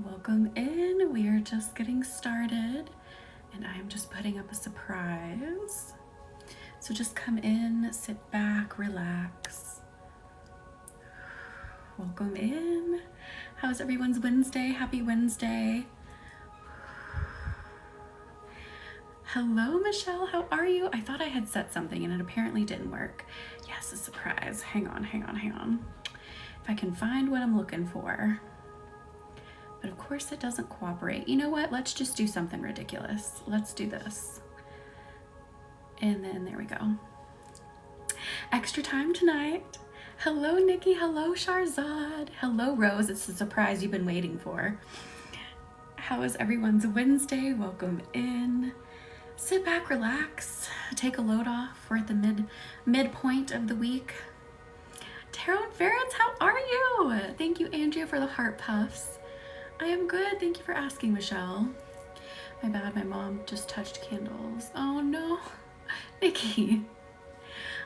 Welcome in. We are just getting started and I'm just putting up a surprise. So just come in, sit back, relax. Welcome in. How's everyone's Wednesday? Happy Wednesday. Hello, Michelle. How are you? I thought I had set something and it apparently didn't work. Yes, a surprise. Hang on. If I can find what I'm looking for. But of course it doesn't cooperate. You know what? Let's just do something ridiculous. Let's do this. And then there we go. Extra time tonight. Hello, Nikki. Hello, Sharzad. Hello, Rose. It's the surprise you've been waiting for. How is everyone's Wednesday? Welcome in. Sit back, relax, take a load off. We're at the midpoint of the week. Tarot and Ferrets, how are you? Thank you, Andrea, for the heart puffs. I am good. Thank you for asking, Michelle. My bad, my mom just touched candles. Oh no, Nikki.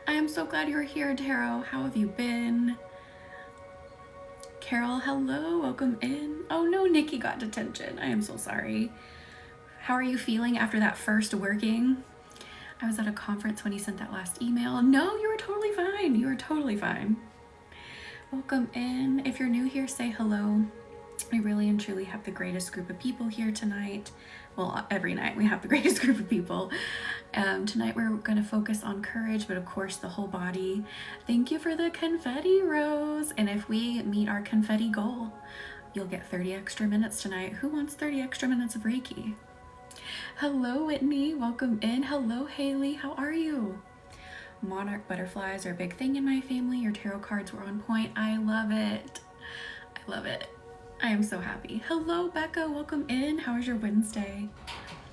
I am so glad you're here, Tarot. How have you been? Carol, hello, welcome in. Oh no, Nikki got detention. I am so sorry. How are you feeling after that first working? I was at a conference when he sent that last email. No, you were totally fine. You were totally fine. Welcome in. If you're new here, say hello. We really and truly have the greatest group of people here tonight. Well, every night we have the greatest group of people. Tonight we're going to focus on courage, but of course the whole body. Thank you for the confetti, Rose. And if we meet our confetti goal, you'll get 30 extra minutes tonight. Who wants 30 extra minutes of Reiki? Hello, Whitney. Welcome in. Hello, Haley. How are you? Monarch butterflies are a big thing in my family. Your tarot cards were on point. I love it. I love it. I am so happy. Hello, Becca. Welcome in. How was your Wednesday?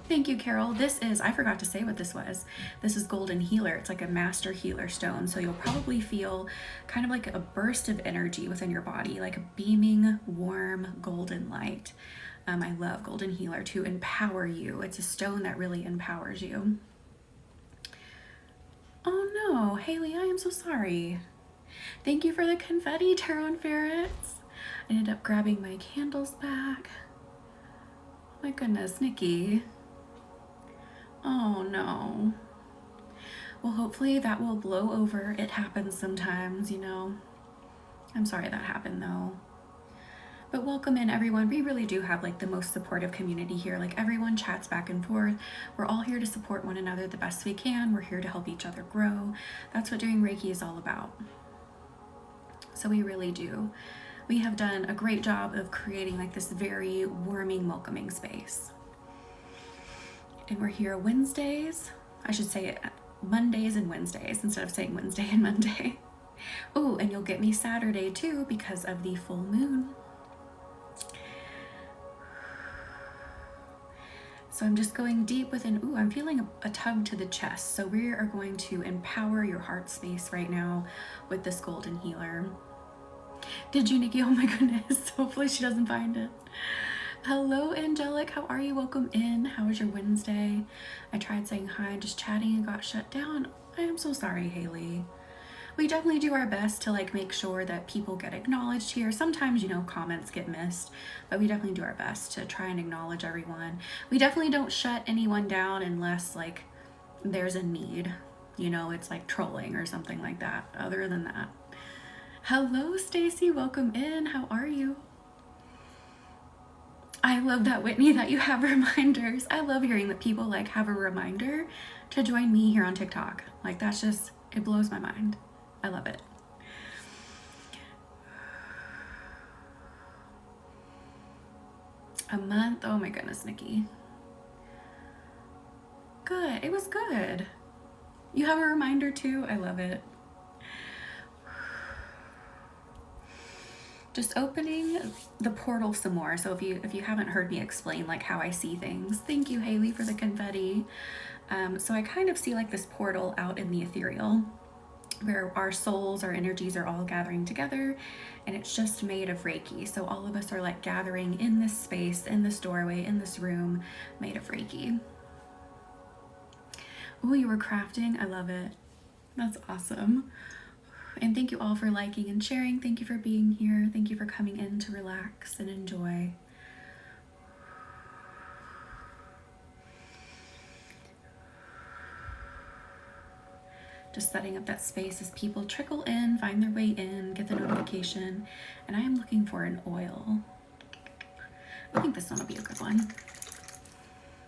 Thank you, Carol. This is, I forgot to say what this was. This is Golden Healer. It's like a master healer stone. So you'll probably feel kind of like a burst of energy within your body, like a beaming, warm, golden light. I love Golden Healer to empower you. It's a stone that really empowers you. Oh no, Haley, I am so sorry. Thank you for the confetti, Tarot and Ferrets. I ended up grabbing my candles back. My goodness, Nikki. Oh no. Well, hopefully that will blow over. It happens sometimes, you know. I'm sorry that happened though. But welcome in, everyone. We really do have like the most supportive community here. Like everyone chats back and forth. We're all here to support one another the best we can. We're here to help each other grow. That's what doing Reiki is all about. So we really do. We have done a great job of creating like this very warming, welcoming space. And we're here Wednesdays. I should say Mondays and Wednesdays instead of saying Wednesday and Monday. Oh, and you'll get me Saturday too because of the full moon. So I'm just going deep within, ooh, I'm feeling a tug to the chest. So we are going to empower your heart space right now with this Golden Healer. Did you, Nikki? Oh my goodness. Hopefully she doesn't find it. Hello, Angelic. How are you? Welcome in. How was your Wednesday? I tried saying hi and just chatting and got shut down. I am so sorry, Haley. We definitely do our best to like make sure that people get acknowledged here. Sometimes, you know, comments get missed, but we definitely do our best to try and acknowledge everyone. We definitely don't shut anyone down unless like there's a need, you know, it's like trolling or something like that. Other than that. Hello, Stacy. Welcome in. How are you? I love that, Whitney, that you have reminders. I love hearing that people like have a reminder to join me here on TikTok. Like that's just, it blows my mind. I love it. A month? Oh my goodness, Nikki. Good. It was good. You have a reminder too? I love it. Just opening the portal some more. So if you haven't heard me explain like how I see things, thank you, Haley, for the confetti. So I kind of see like this portal out in the ethereal, where our souls, our energies are all gathering together, and it's just made of Reiki. So all of us are like gathering in this space, in this doorway, in this room, made of Reiki. Oh, you were crafting. I love it. That's awesome. And thank you all for liking and sharing. Thank you for being here. Thank you for coming in to relax and enjoy. Just setting up that space as people trickle in, find their way in, get the notification. And I am looking for an oil. I think this one will be a good one.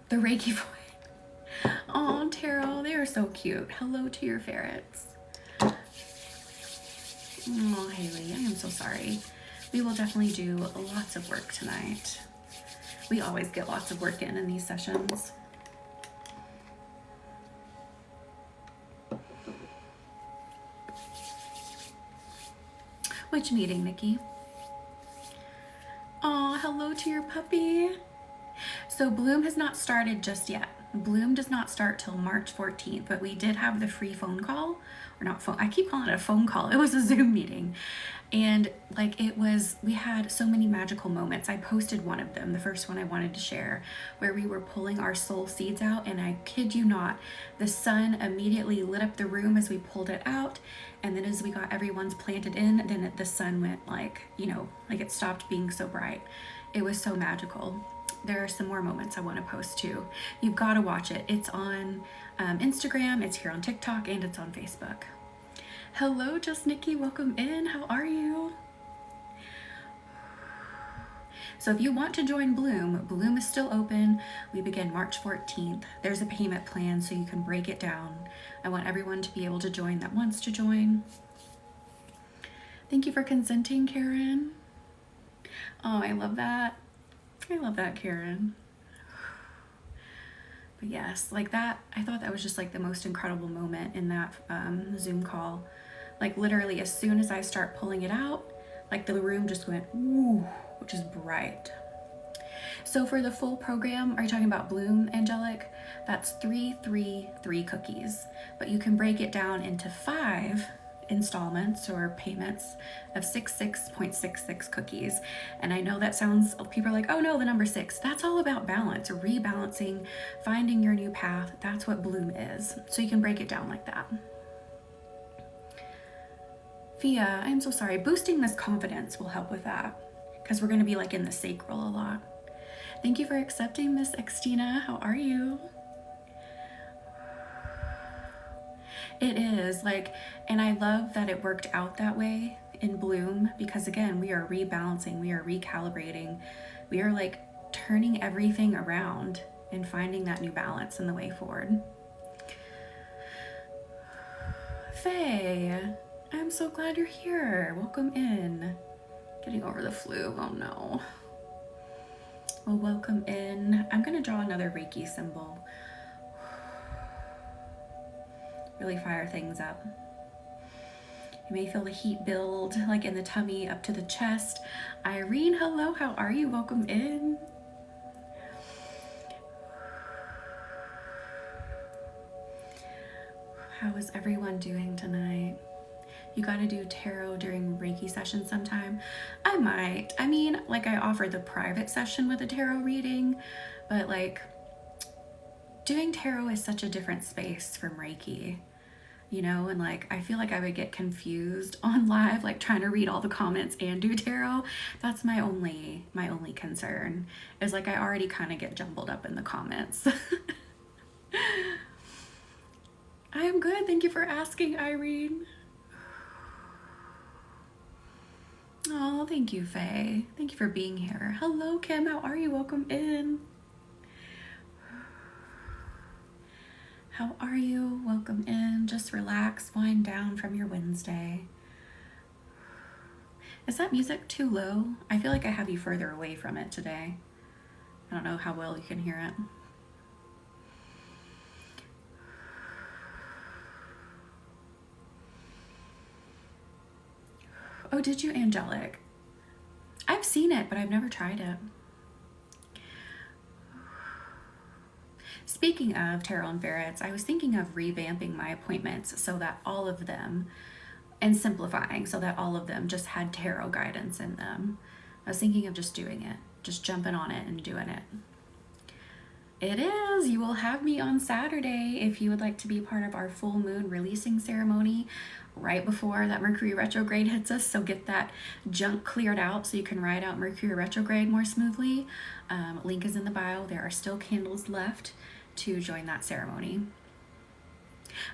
The Reiki boy. Oh, Taro, they are so cute. Hello to your ferrets. Oh, Haley, I am so sorry. We will definitely do lots of work tonight. We always get lots of work in these sessions. Which meeting, Nikki? Oh, hello to your puppy. So Bloom has not started just yet. Bloom does not start till March 14th, but we did have the free phone call, or not phone, I keep calling it a phone call. It was a Zoom meeting. And like we had so many magical moments. I posted one of them, the first one I wanted to share, where we were pulling our soul seeds out, and I kid you not, the sun immediately lit up the room as we pulled it out. And then as we got everyone's planted in, then the sun went like it stopped being so bright. It was so magical. There are some more moments I want to post too. You've got to watch it. It's on Instagram, it's here on TikTok, and it's on Facebook. Hello, Just Nikki, welcome in. How are you? So if you want to join Bloom, Bloom is still open. We begin March 14th. There's a payment plan so you can break it down. I want everyone to be able to join that wants to join. Thank you for consenting, Karen. Oh, I love that. I love that, Karen. But yes, like that, I thought that was just like the most incredible moment in that Zoom call. Like literally as soon as I start pulling it out, like the room just went, ooh, which is bright. So for the full program, are you talking about Bloom, Angelic? That's 3 cookies, but you can break it down into 5 installments or payments of 6.66 cookies. And I know that sounds, people are like, oh no, the number 6. That's all about balance, rebalancing, finding your new path. That's what Bloom is. So you can break it down like that. Fia, I'm so sorry. Boosting this confidence will help with that because we're going to be like in the sacral a lot. Thank you for accepting, Miss Xtina. How are you? It is like, and I love that it worked out that way in Bloom because again, we are rebalancing, we are recalibrating, we are like turning everything around and finding that new balance in the way forward. Faye, I'm so glad you're here. Welcome in. Getting over the flu, oh no. Well, welcome in. I'm gonna draw another Reiki symbol. Really fire things up. You may feel the heat build like in the tummy up to the chest. Irene, hello, how are you? Welcome in. How is everyone doing tonight? You got to do tarot during Reiki session sometime? I might. I mean, like I offered the private session with a tarot reading, but like doing tarot is such a different space from Reiki, you know, and like I feel like I would get confused on live, like trying to read all the comments and do tarot. That's my only concern is like I already kind of get jumbled up in the comments. I am good. Thank you for asking, Irene. Oh, thank you, Faye. Thank you for being here. Hello, Kim. How are you? Welcome in. How are you? Welcome in. Just relax, wind down from your Wednesday. Is that music too low? I feel like I have you further away from it today. I don't know how well you can hear it. Oh, did you, Angelic? I've seen it, but I've never tried it. Speaking of tarot and ferrets, I was thinking of revamping my appointments so that all of them, and simplifying so that all of them just had tarot guidance in them. I was thinking of just doing it, just jumping on it and doing it. It is. You will have me on Saturday if you would like to be part of our full moon releasing ceremony right before that Mercury retrograde hits us. So get that junk cleared out so you can ride out Mercury retrograde more smoothly. Link is in the bio. There are still candles left to join that ceremony.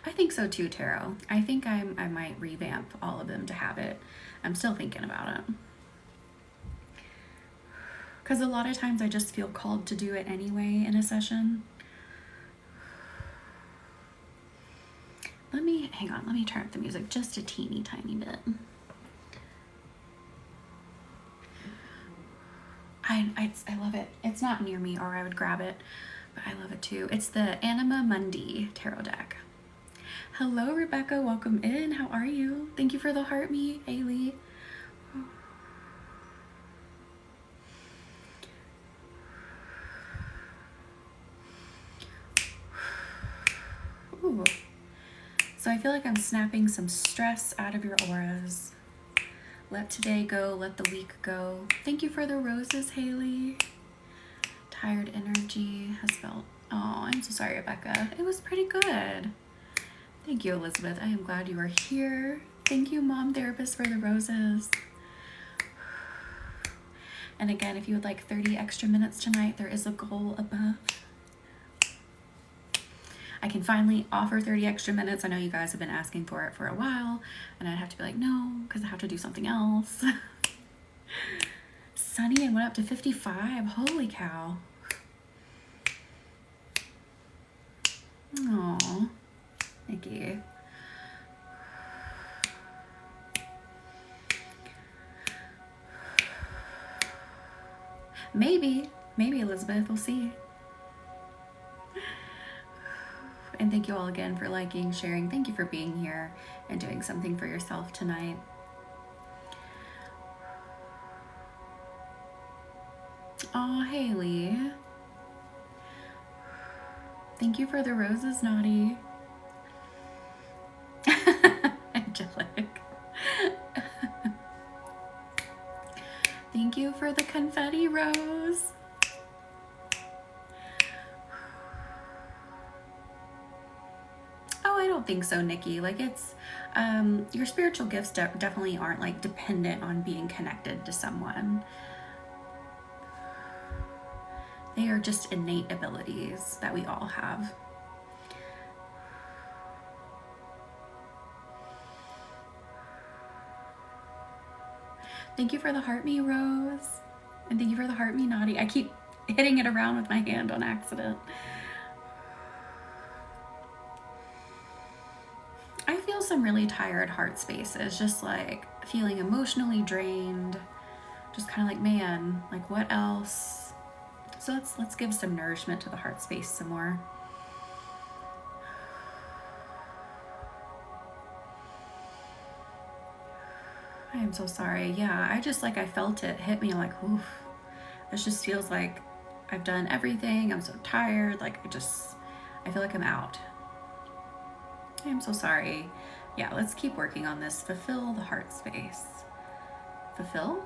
I think so too, Tarot. I think I might revamp all of them to have it. I'm still thinking about it. Because a lot of times I just feel called to do it anyway in a session. Hang on, let me turn up the music just a teeny tiny bit. I love it. It's not near me or I would grab it, but I love it too. It's the Anima Mundi tarot deck. Hello, Rebecca. Welcome in. How are you? Thank you for the heart me, Ailey. Ooh. So I feel like I'm snapping some stress out of your auras. Let today go, let the week go. Thank you for the roses, Haley. Tired energy has felt. Oh, I'm so sorry, Rebecca. It was pretty good. Thank you, Elizabeth. I am glad you are here. Thank you, Mom Therapist, for the roses. And again, if you would like 30 extra minutes tonight, there is a goal above. I can finally offer 30 extra minutes. I know you guys have been asking for it for a while, and I'd have to be like, no, because I have to do something else. Sunny and went up to 55. Holy cow. Aww, Nikki. Maybe Elizabeth, we'll see. And thank you all again for liking, sharing. Thank you for being here and doing something for yourself tonight. Oh, Haley. Thank you for the roses, Naughty. Angelic. Thank you for the confetti rose. Oh, I don't think so, Nikki. Like it's, your spiritual gifts definitely aren't like dependent on being connected to someone. They are just innate abilities that we all have. Thank you for the heart me, Rose. And thank you for the heart me, Naughty. I keep hitting it around with my hand on accident. I feel some really tired heart spaces, just like feeling emotionally drained, just kind of like, man, like what else? So let's give some nourishment to the heart space some more. I am so sorry. Yeah, I felt it hit me like, oof. This just feels like I've done everything. I'm so tired. Like I feel like I'm out. I am so sorry. Yeah, let's keep working on this. Fulfill the heart space. Fulfill?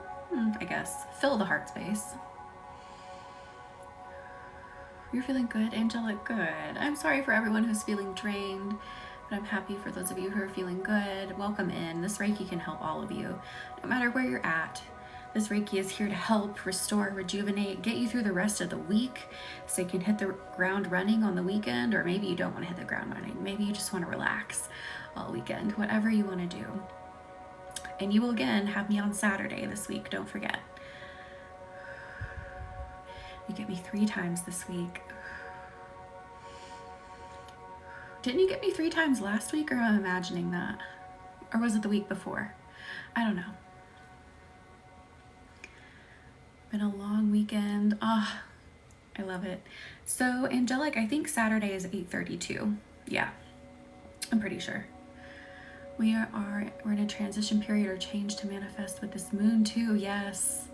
I guess. Fill the heart space. You're feeling good, Angelic? Good. I'm sorry for everyone who's feeling drained, but I'm happy for those of you who are feeling good. Welcome in. This Reiki can help all of you, no matter where you're at. This Reiki is here to help, restore, rejuvenate, get you through the rest of the week so you can hit the ground running on the weekend, or maybe you don't want to hit the ground running. Maybe you just want to relax all weekend, whatever you want to do. And you will again have me on Saturday this week, don't forget. You get me 3 times this week. Didn't you get me 3 times last week, or am I imagining that? Or was it the week before? I don't know. Been a long weekend. Ah, I love it. So, Angelic, I think Saturday is 8:32. Yeah, I'm pretty sure. We're in a transition period or change to manifest with this moon too. Yes.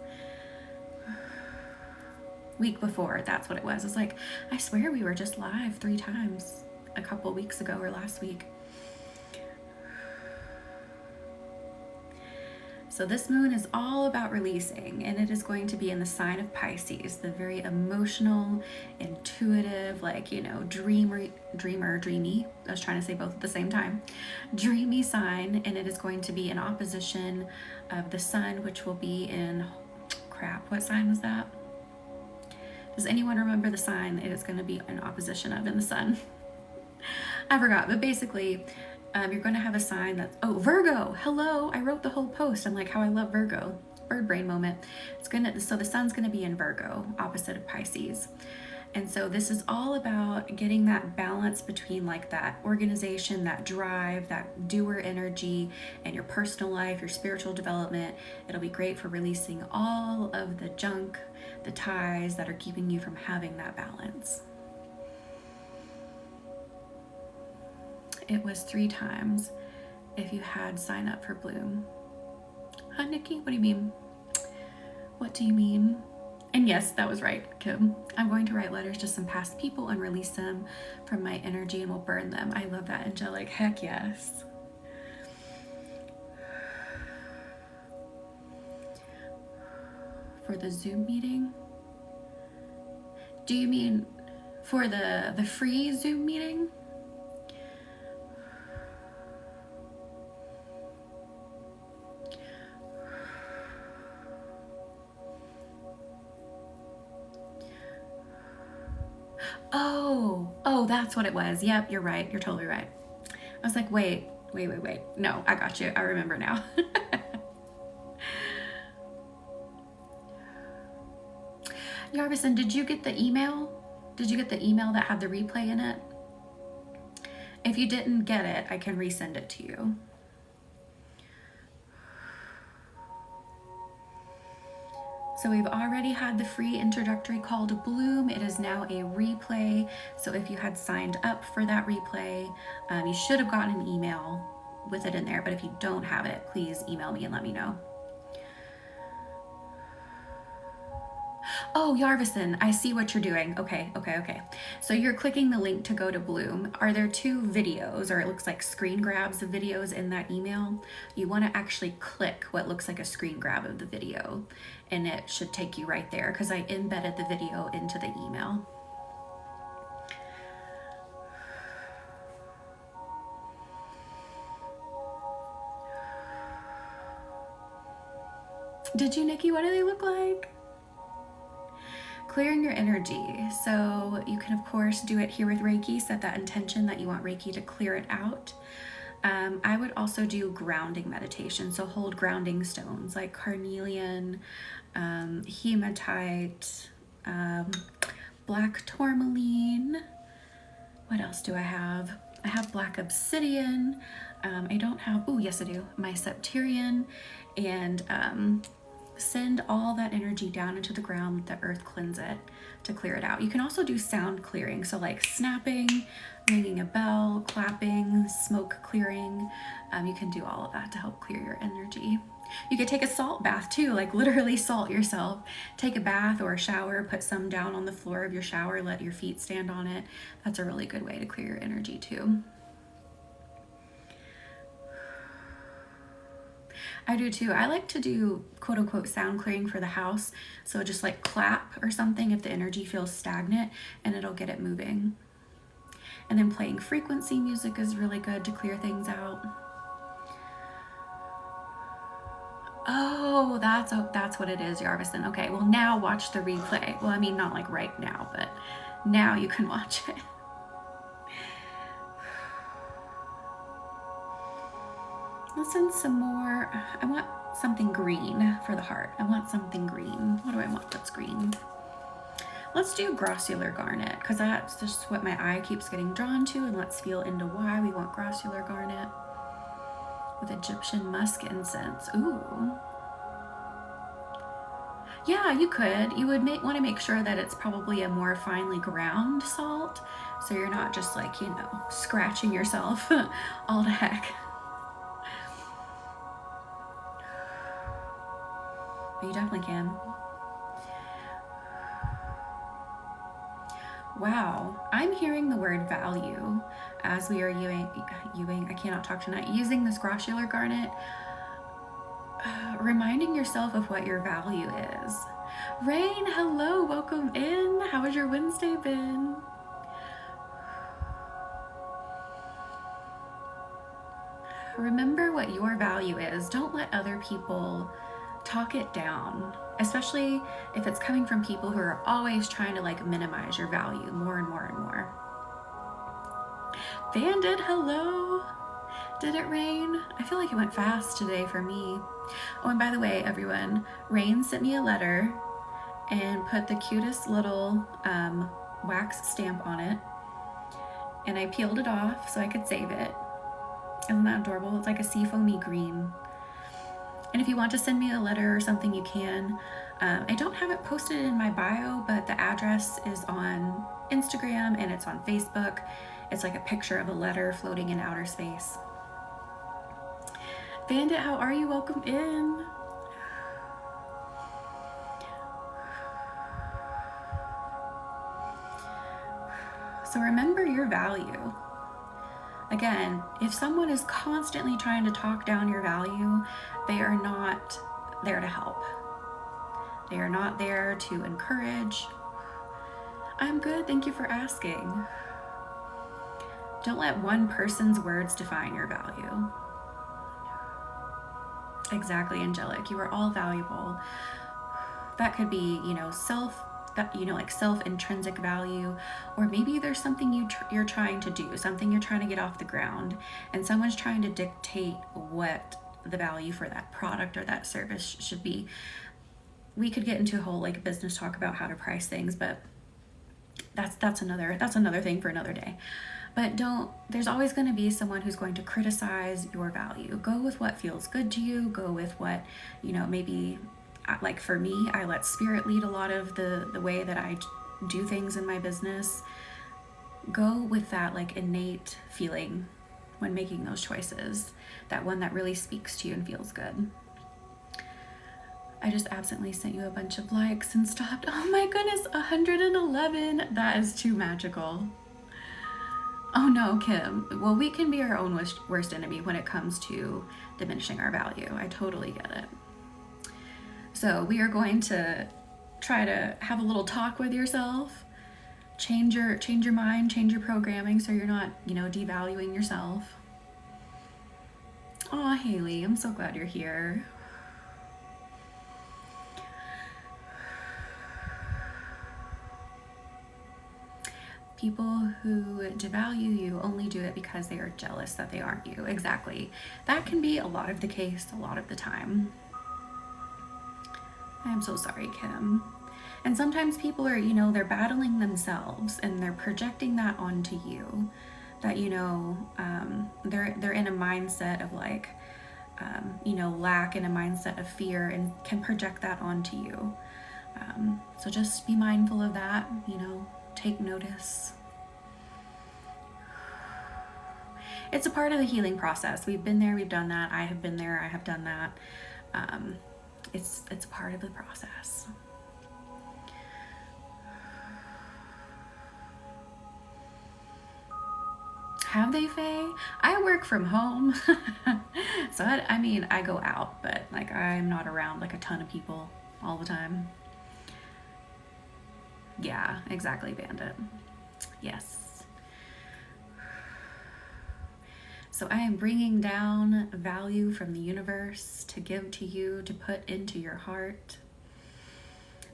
Week before, that's what it was. It's like, I swear we were just live 3 times a couple weeks ago or last week. So this moon is all about releasing, and it is going to be in the sign of Pisces, the very emotional, intuitive, like, you know, dreamy. I was trying to say both at the same time. Dreamy sign, and it is going to be in opposition of the sun, which will be in, crap, what sign was that? Does anyone remember the sign it is going to be in opposition of in the sun? I forgot, but basically, you're going to have a sign that's, oh, Virgo, hello. I wrote the whole post. I'm like, how I love Virgo. Bird brain moment. So the sun's going to be in Virgo, opposite of Pisces. And so this is all about getting that balance between like that organization, that drive, that doer energy, and your personal life, your spiritual development. It'll be great for releasing all of the junk, the ties that are keeping you from having that balance. It was 3 times if you had sign up for Bloom. Huh, Nikki? What do you mean? What do you mean? And yes, that was right, Kim. I'm going to write letters to some past people and release them from my energy and we'll burn them. I love that, Angelic. Heck yes. For the Zoom meeting? Do you mean for the free Zoom meeting? Oh, that's what it was. Yep, you're right. You're totally right. I was like, wait. No, I got you. I remember now. Yarvison, did you get the email? Did you get the email that had the replay in it? If you didn't get it, I can resend it to you. So we've already had the free introductory call to Bloom. It is now a replay. So if you had signed up for that replay, you should have gotten an email with it in there. But if you don't have it, please email me and let me know. Oh, Yarvison, I see what you're doing. Okay. So you're clicking the link to go to Bloom. Are there 2 videos, or it looks like screen grabs of videos in that email? You want to actually click what looks like a screen grab of the video, and it should take you right there because I embedded the video into the email. Did you, Nikki? What do they look like? Clearing your energy. So you can, of course, do it here with Reiki. Set that intention that you want Reiki to clear it out. I would also do grounding meditation. So hold grounding stones like carnelian, hematite, black tourmaline. What else do I have? I have black obsidian. I don't have, oh, yes I do, my septarian, and send all that energy down into the ground, let the earth cleanse it to clear it out. You can also do sound clearing, so like snapping, ringing a bell, clapping, smoke clearing. You can do all of that to help clear your energy. You could take a salt bath too, like literally salt yourself. Take a bath or a shower, put some down on the floor of your shower, let your feet stand on it. That's a really good way to clear your energy too. I do too. I like to do quote unquote sound clearing for the house. So just like clap or something if the energy feels stagnant, and it'll get it moving. And then playing frequency music is really good to clear things out. Oh, that's what it is, Yarvison. Okay, well now watch the replay. Well, I mean, not like right now, but now you can watch it. Listen some more. I want something green for the heart. I want something green. What do I want that's green? Let's do grossular garnet, because that's just what my eye keeps getting drawn to, and let's feel into why we want grossular garnet with Egyptian musk incense. Ooh. Yeah, you could. You would want to make sure that it's probably a more finely ground salt, so you're not just like, you know, scratching yourself all to heck. But you definitely can. Wow, I'm hearing the word value as we are I cannot talk tonight, using this grossular garnet, reminding yourself of what your value is. Rain, hello, welcome in. How has your Wednesday been? Remember what your value is. Don't let other people talk it down, especially if it's coming from people who are always trying to like minimize your value more and more and more. Bandit, hello. Did it rain? I feel like it went fast today for me. Oh, and by the way, everyone, Rain sent me a letter and put the cutest little wax stamp on it. And I peeled it off so I could save it. Isn't that adorable? It's like a seafoamy green. And if you want to send me a letter or something, you can. I don't have it posted in my bio, but the address is on Instagram and it's on Facebook. It's like a picture of a letter floating in outer space. Bandit, how are you? Welcome in. So remember your value. Again, if someone is constantly trying to talk down your value, they are not there to help. They are not there to encourage. I'm good, thank you for asking. Don't let one person's words define your value. Exactly, angelic. You are all valuable. That could be, like self-intrinsic value, or maybe there's something you're trying to do, something you're trying to get off the ground, and someone's trying to dictate what the value for that product or that service should be. We could get into a whole like business talk about how to price things, but that's another thing for another day. But there's always going to be someone who's going to criticize your value. Go with what feels good to you. Go with what, maybe, like for me, I let spirit lead a lot of the way that I do things in my business. Go with that like innate feeling when making those choices, that one that really speaks to you and feels good. I just absently sent you a bunch of likes and stopped. Oh my goodness, 111. That is too magical. Oh no, Kim. Well, we can be our own worst enemy when it comes to diminishing our value. I totally get it. So we are going to try to have a little talk with yourself. Change your mind, change your programming so you're not, devaluing yourself. Aw, Haley, I'm so glad you're here. People who devalue you only do it because they are jealous that they aren't you. Exactly. That can be a lot of the case a lot of the time. I am so sorry, Kim. And sometimes people are, they're battling themselves and they're projecting that onto you. That, they're in a mindset of like, lack, and a mindset of fear, and can project that onto you. So just be mindful of that, take notice. It's a part of the healing process. We've been there, we've done that. I have been there, I have done that. It's a part of the process. Have they, Faye? I work from home. So I go out, but like I'm not around like a ton of people all the time. Yeah, exactly, Bandit. Yes. So I am bringing down value from the universe to give to you, to put into your heart.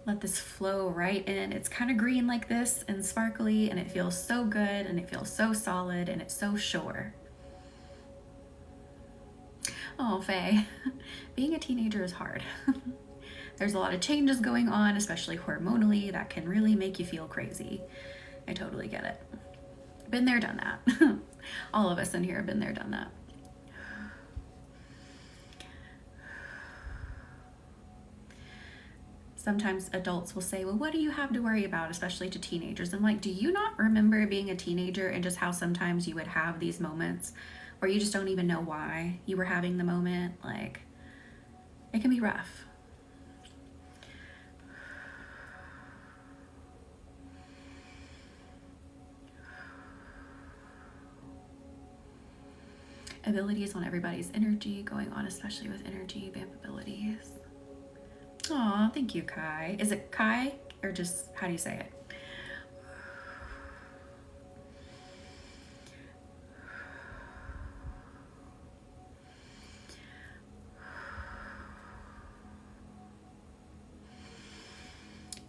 Let this flow right in. It's kind of green like this and sparkly, and it feels so good, and it feels so solid, and it's so sure. Oh, Faye, being a teenager is hard. There's a lot of changes going on, especially hormonally, that can really make you feel crazy. I totally get it. Been there, done that. All of us in here have been there, done that. Sometimes adults will say, well, what do you have to worry about, especially to teenagers? I'm like, do you not remember being a teenager and just how sometimes you would have these moments where you just don't even know why you were having the moment? Like, it can be rough. Abilities on everybody's energy going on, especially with energy vamp abilities. Aw, thank you, Kai. Is it Kai or just, how do you say it?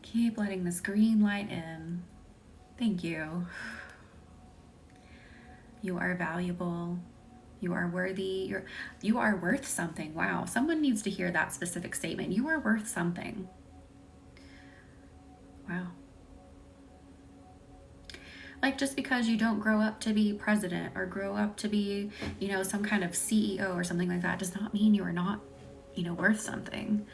Keep letting this green light in. Thank you. You are valuable. You are worthy. You are worth something. Wow, someone needs to hear that specific statement. You are worth something. Wow. Like, just because you don't grow up to be president or grow up to be, you know, some kind of CEO or something like that does not mean you are not, you know, worth something.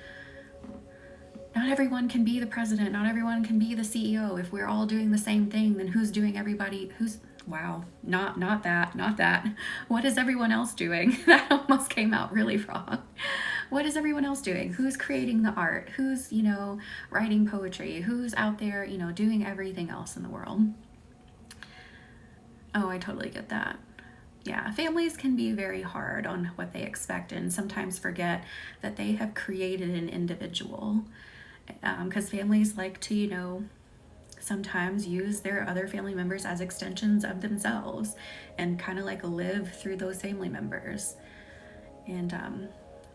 Not everyone can be the president. Not everyone can be the CEO. If we're all doing the same thing, then who's doing everybody? Wow, not that. What is everyone else doing? That almost came out really wrong. What is everyone else doing? Who's creating the art? Who's, you know, writing poetry? Who's out there, you know, doing everything else in the world? Oh, I totally get that. Yeah, families can be very hard on what they expect and sometimes forget that they have created an individual. Because families like to, you know, sometimes use their other family members as extensions of themselves and kind of like live through those family members. And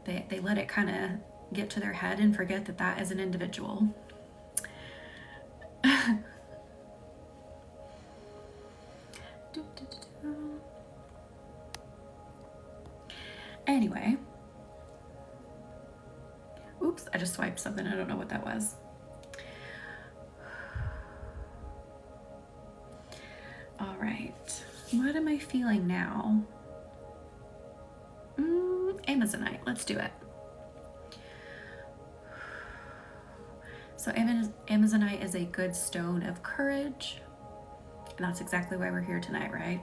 they let it kind of get to their head and forget that that is an individual. Anyway. Oops, I just swiped something. I don't know what that was. All right. What am I feeling now? Amazonite. Let's do it. So Amazonite is a good stone of courage. And that's exactly why we're here tonight, right?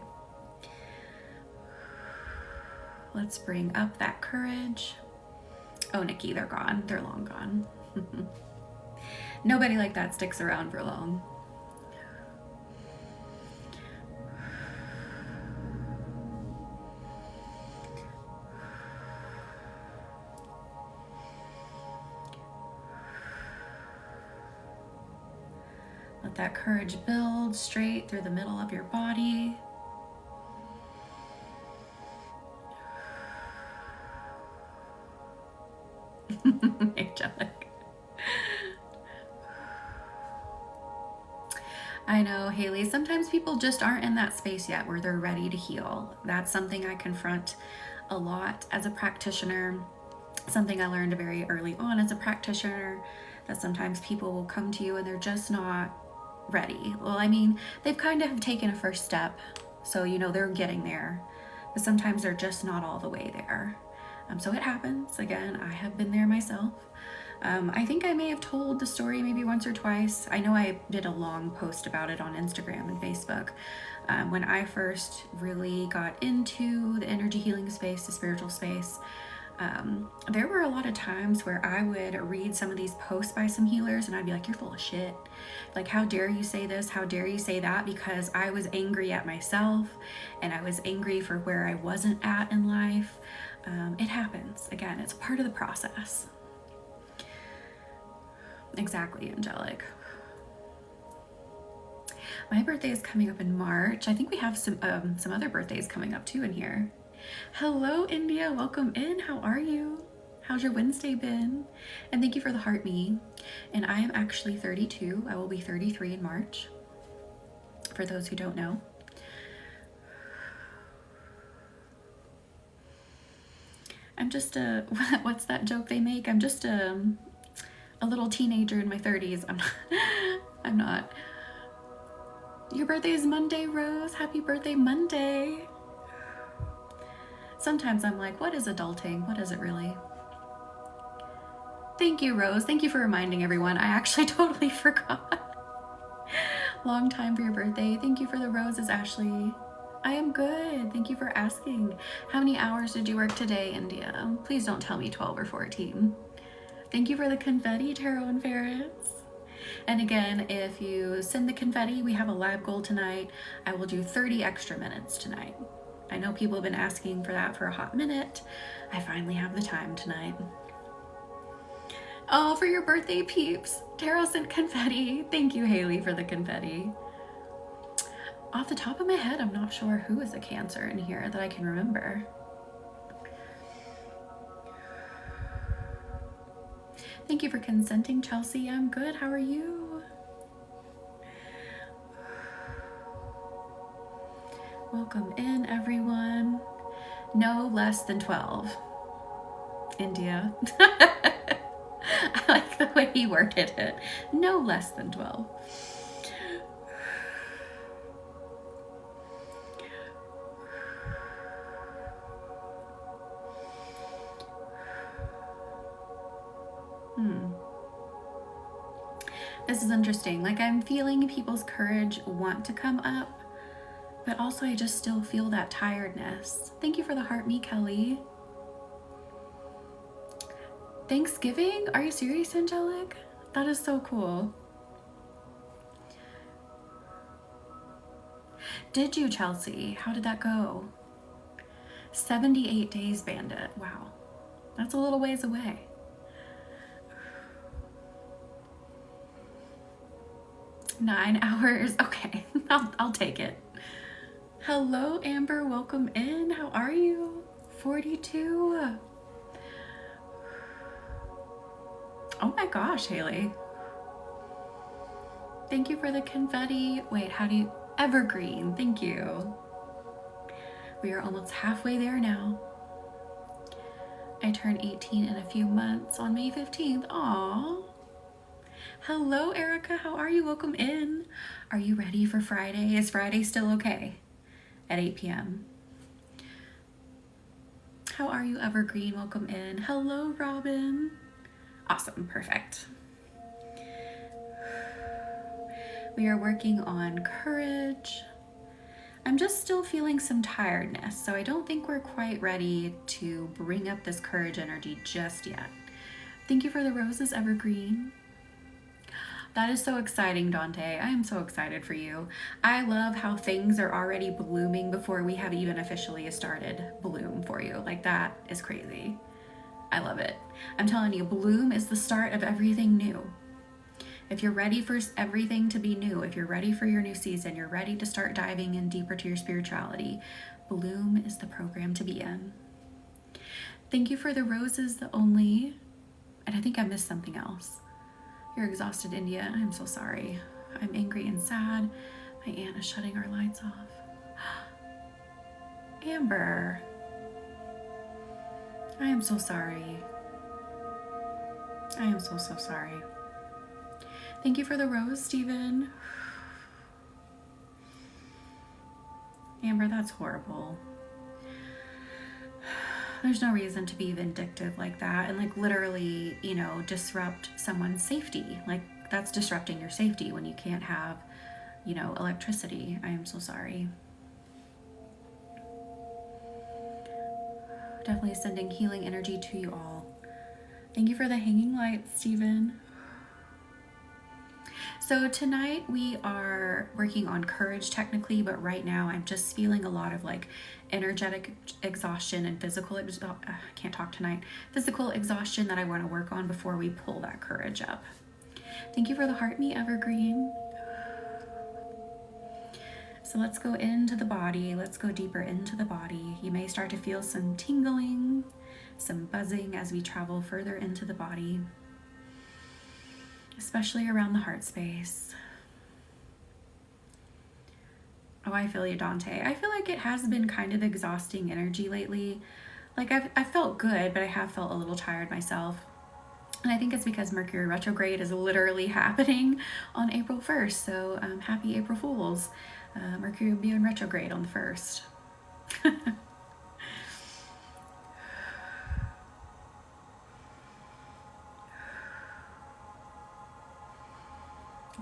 Let's bring up that courage. Oh, Nikki, they're gone. They're long gone. Nobody like that sticks around for long. Let that courage build straight through the middle of your body. Angelic. I know, Haley, sometimes people just aren't in that space yet where they're ready to heal. That's something I confront a lot as a practitioner, something I learned very early on as a practitioner, that sometimes people will come to you and they're just not ready. Well, I mean, they've kind of taken a first step, so you know they're getting there, but sometimes they're just not all the way there. So it happens. Again, I have been there myself. I think I may have told the story maybe once or twice. I know I did a long post about it on Instagram and Facebook. When I first really got into the energy healing space, the spiritual space, there were a lot of times where I would read some of these posts by some healers and I'd be like, you're full of shit. Like, how dare you say this? How dare you say that? Because I was angry at myself and I was angry for where I wasn't at in life. It happens. Again, it's a part of the process. Exactly, Angelic. My birthday is coming up in March. I think we have some other birthdays coming up too in here. Hello, India. Welcome in. How are you? How's your Wednesday been? And thank you for the heart me. And I am actually 32. I will be 33 in March, for those who don't know. I'm just a, what's that joke they make? I'm just a little teenager in my 30s. I'm not. Your birthday is Monday, Rose. Happy birthday, Monday. Sometimes I'm like, what is adulting? What is it really? Thank you, Rose. Thank you for reminding everyone. I actually totally forgot. Long time for your birthday. Thank you for the roses, Ashley. I am good. Thank you for asking. How many hours did you work today, India? Please don't tell me 12 or 14. Thank you for the confetti, Tarot and Ferrets. And again, if you send the confetti, we have a live goal tonight. I will do 30 extra minutes tonight. I know people have been asking for that for a hot minute. I finally have the time tonight. Oh, for your birthday, peeps. Tarot sent confetti. Thank you, Haley, for the confetti. Off the top of my head, I'm not sure who is a Cancer in here that I can remember. Thank you for consenting, Chelsea. I'm good. How are you? Welcome in, everyone. No less than 12. India. I like the way he worded it. No less than 12. This is interesting. Like, I'm feeling people's courage want to come up, but also I just still feel that tiredness. Thank you for the heart, me, Kelly. Thanksgiving? Are you serious, Angelic? That is so cool. Did you, Chelsea? How did that go? 78 days, Bandit. Wow. That's a little ways away. Nine hours. Okay, I'll take it. Hello, Amber. Welcome in. How are you? 42. Oh my gosh, Haley. Thank you for the confetti. Wait, how do you... Evergreen. Thank you. We are almost halfway there now. I turn 18 in a few months on May 15th. Aww. Hello, Erica. How are you? Welcome in. Are you ready for Friday? Is Friday still okay? At 8 p.m. How are you, Evergreen? Welcome in. Hello, Robin. Awesome. Perfect. We are working on courage. I'm just still feeling some tiredness, so I don't think we're quite ready to bring up this courage energy just yet. Thank you for the roses, Evergreen. That is so exciting, Dante. I am so excited for you. I love how things are already blooming before we have even officially started bloom for you. Like, that is crazy. I love it. I'm telling you, bloom is the start of everything new. If you're ready for everything to be new, if you're ready for your new season, you're ready to start diving in deeper to your spirituality, bloom is the program to be in. Thank you for the roses, the only, and I think I missed something else. You're exhausted, India. I'm so sorry. I'm angry and sad. My aunt is shutting our lights off. Amber. I am so sorry. I am so sorry. Thank you for the rose, Stephen. Amber, that's horrible. There's no reason to be vindictive like that and like literally, you know, disrupt someone's safety. Like, that's disrupting your safety when you can't have, you know, electricity. I am so sorry. Definitely sending healing energy to you all. Thank you for the hanging lights, Stephen. So tonight we are working on courage technically, but right now I'm just feeling a lot of like energetic exhaustion and physical physical exhaustion that I want to work on before we pull that courage up. Thank you for the heart, me, Evergreen. So let's go into the body. Let's go deeper into the body. You may start to feel some tingling, some buzzing as we travel further into the body, especially around the heart space. Oh, I feel you, Dante. I feel like it has been kind of exhausting energy lately. Like, I've felt good, but I have felt a little tired myself. And I think it's because Mercury retrograde is literally happening on April 1st. So happy April Fools. Mercury will be in retrograde on the 1st.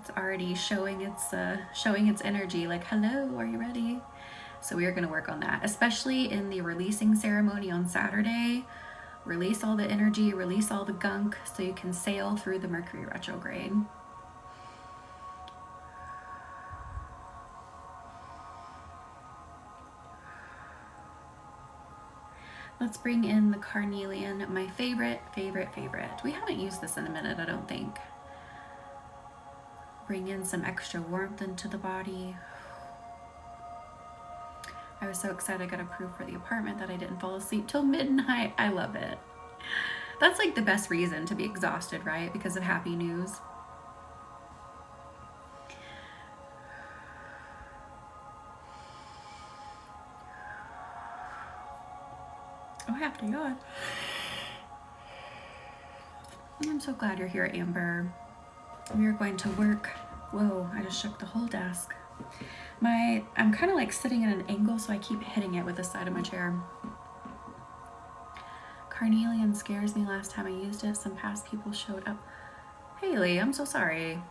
It's already showing its energy, like, hello, are you ready? So we are going to work on that, especially in the releasing ceremony on Saturday. Release all the energy, release all the gunk, so you can sail through the Mercury retrograde. Let's bring in the carnelian, my favorite. We haven't used this in a minute, I don't think. Bring in some extra warmth into the body. I was so excited I got approved for the apartment that I didn't fall asleep till midnight. I love it. That's like the best reason to be exhausted, right? Because of happy news. have to yawn. I'm so glad you're here, Amber. We are going to work. Whoa, I just shook the whole desk. I'm kind of like sitting at an angle, so I keep hitting it with the side of my chair. Carnelian scares me. Last time I used it, some past people showed up. Haley, I'm so sorry.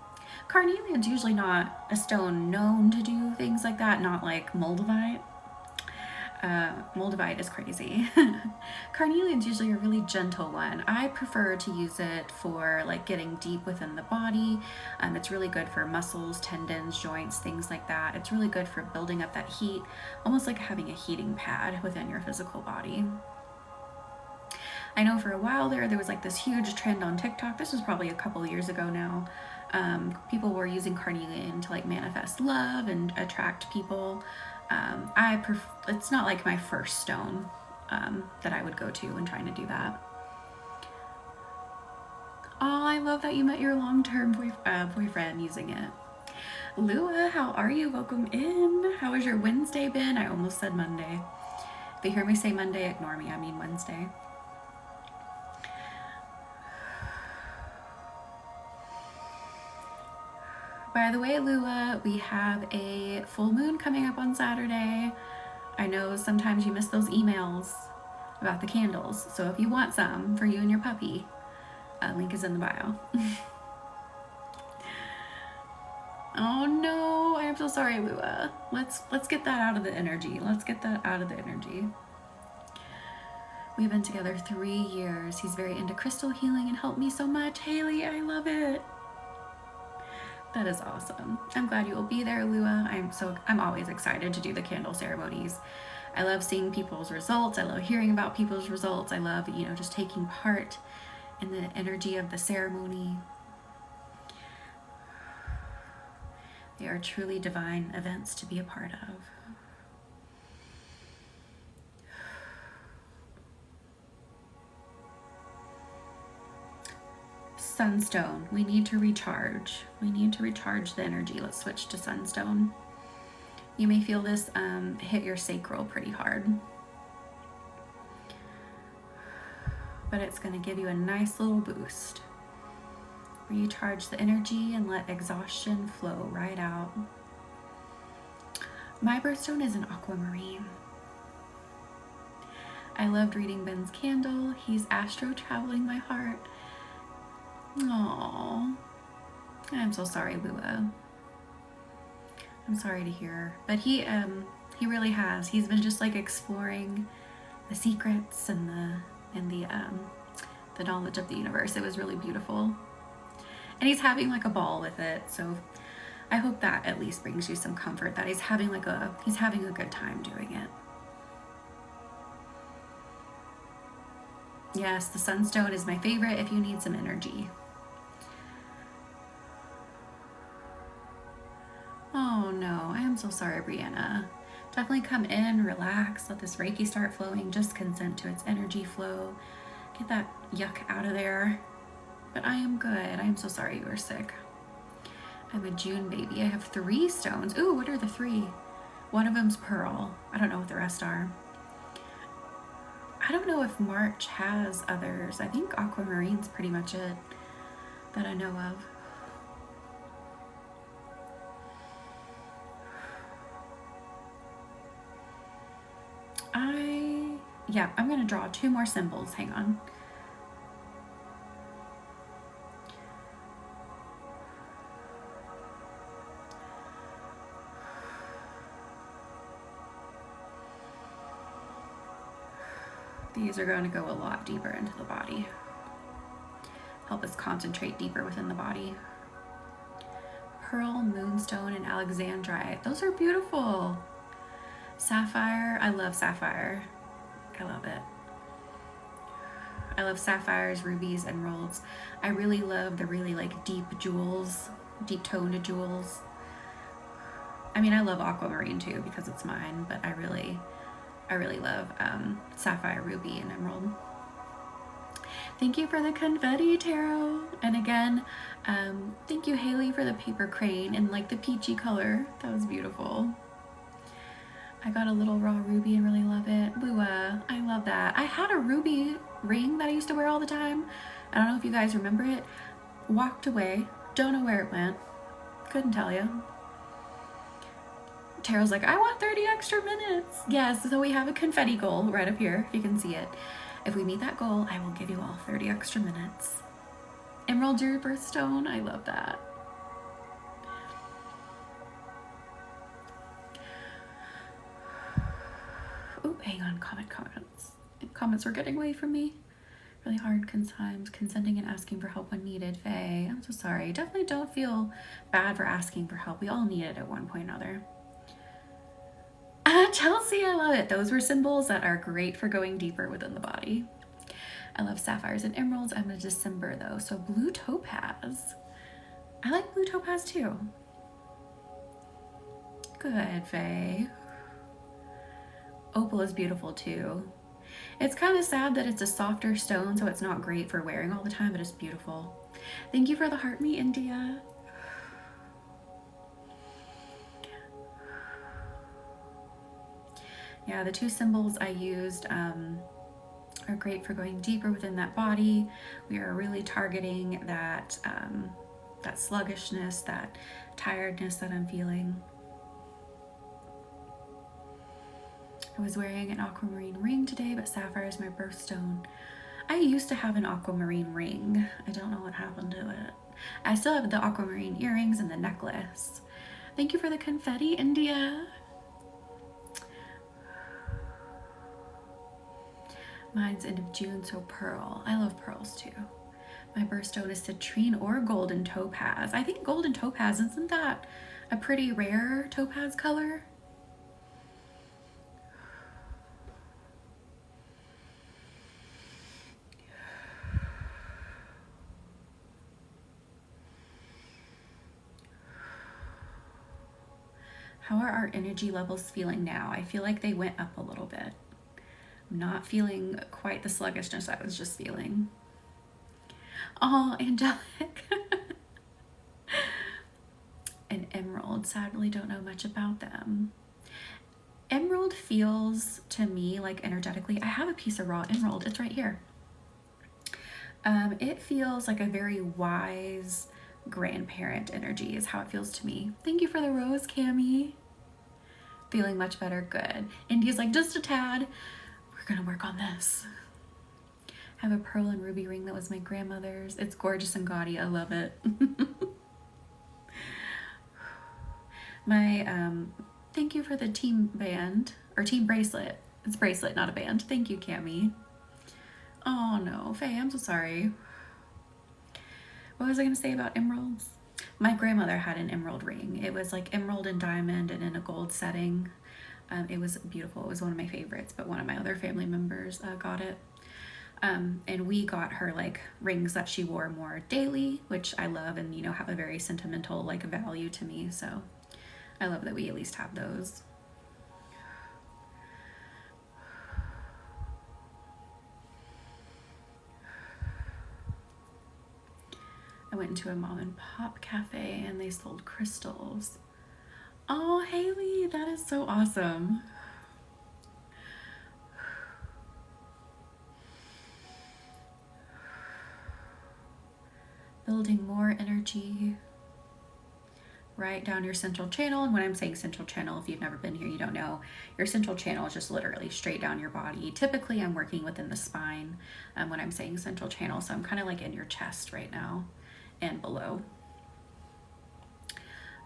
Carnelian's usually not a stone known to do things like that, not like moldavite. Moldavite is crazy. Carnelian's usually a really gentle one. I prefer to use it for like getting deep within the body. It's really good for muscles, tendons, joints, things like that. It's really good for building up that heat, almost like having a heating pad within your physical body. I know for a while there was like this huge trend on TikTok. This was probably a couple years ago now. People were using carnelian to like manifest love and attract people. It's not like my first stone that I would go to when trying to do that. Oh, I love that you met your long-term boyfriend using it. Lua, how are you? Welcome in. How has your Wednesday been? I almost said Monday. If you hear me say Monday, ignore me. I mean Wednesday. By the way, Lua, we have a full moon coming up on Saturday. I know sometimes you miss those emails about the candles, so if you want some for you and your puppy, link is in the bio. Oh no, I am so sorry, Lua. Let's get that out of the energy. Let's get that out of the energy. We've been together 3 years. He's very into crystal healing and helped me so much. Haley, I love it. That is awesome. I'm glad you will be there, Lua. I'm always excited to do the candle ceremonies. I love seeing people's results. I love hearing about people's results. I love, just taking part in the energy of the ceremony. They are truly divine events to be a part of. Sunstone, we need to recharge. We need to recharge the energy. Let's switch to Sunstone. You may feel this hit your sacral pretty hard. But it's going to give you a nice little boost. Recharge the energy and let exhaustion flow right out. My birthstone is an aquamarine. I loved reading Ben's candle. He's astro traveling my heart. Aww. I'm so sorry, Lua. I'm sorry to hear. But he really has. He's been just like exploring the secrets and the knowledge of the universe. It was really beautiful. And he's having like a ball with it. So I hope that at least brings you some comfort that he's having a good time doing it. Yes, the Sunstone is my favorite if you need some energy. Oh no, I am so sorry, Brianna. Definitely come in, relax, let this Reiki start flowing, just consent to its energy flow. Get that yuck out of there. But I am good. I am so sorry you were sick. I'm a June baby. I have 3 stones. Ooh, what are the 3? One of them's pearl. I don't know what the rest are. I don't know if March has others. I think aquamarine's pretty much it that I know of. I'm gonna draw 2 more symbols. Hang on. These are going to go a lot deeper into the body. Help us concentrate deeper within the body. Pearl, moonstone, and alexandrite. Those are beautiful. Sapphire. I love sapphire. I love it. I love sapphires, rubies, emeralds. I really love the really like deep jewels, deep toned jewels. I mean, I love aquamarine too because it's mine, but I really love sapphire, ruby, and emerald. Thank you for the confetti, Tarot. And again, thank you, Haley, for the paper crane in like the peachy color. That was beautiful. I got a little raw ruby and really love it. Bua, I love that. I had a ruby ring that I used to wear all the time. I don't know if you guys remember it. Walked away. Don't know where it went. Couldn't tell you. Tarot's like, I want 30 extra minutes. Yes, so we have a confetti goal right up here, if you can see it. If we meet that goal, I will give you all 30 extra minutes. Emerald your birthstone. I love that. Oh, hang on, comments. Comments were getting away from me. Really hard sometimes consenting and asking for help when needed. Faye, I'm so sorry. Definitely don't feel bad for asking for help. We all need it at one point or another. Chelsea, I love it. Those were symbols that are great for going deeper within the body. I love sapphires and emeralds. I'm a December though, so blue topaz. I like blue topaz too. Good, Faye. Opal is beautiful too. It's kind of sad that it's a softer stone, so it's not great for wearing all the time, but it's beautiful. Thank you for the heart me, India. Yeah, the two symbols I used are great for going deeper within that body. We are really targeting that, that sluggishness, that tiredness that I'm feeling. I was wearing an aquamarine ring today, but sapphire is my birthstone. I used to have an aquamarine ring. I don't know what happened to it. I still have the aquamarine earrings and the necklace. Thank you for the confetti, India. Mine's end of June, so pearl. I love pearls too. My birthstone is citrine or golden topaz. I think golden topaz, isn't that a pretty rare topaz color? How are our energy levels feeling now? I feel like they went up a little bit. I'm not feeling quite the sluggishness I was just feeling. Oh, angelic. An emerald. Sadly, don't know much about them. Emerald feels to me like energetically, I have a piece of raw emerald. It's right here. It feels like a very wise grandparent energy is how it feels to me. Thank you for the rose, Cami. Feeling much better. Good. India's like, just a tad. We're gonna work on this. I have a pearl and ruby ring that was my grandmother's. It's gorgeous and gaudy. I love it. My thank you for the team band or team bracelet. It's bracelet, not a band. Thank you, Cami. Oh no, Faye, I'm so sorry. What was I gonna say about emeralds? My grandmother had an emerald ring. It was like emerald and diamond and in a gold setting. It was beautiful. It was one of my favorites, but one of my other family members got it. And we got her like rings that she wore more daily, which I love and, you know, have a very sentimental like value to me. So I love that we at least have those. I went into a mom and pop cafe and they sold crystals. Oh, Haley, that is so awesome. Building more energy right down your central channel. And when I'm saying central channel, if you've never been here, you don't know, your central channel is just literally straight down your body. Typically I'm working within the spine when I'm saying central channel. So I'm kind of like in your chest right now and below.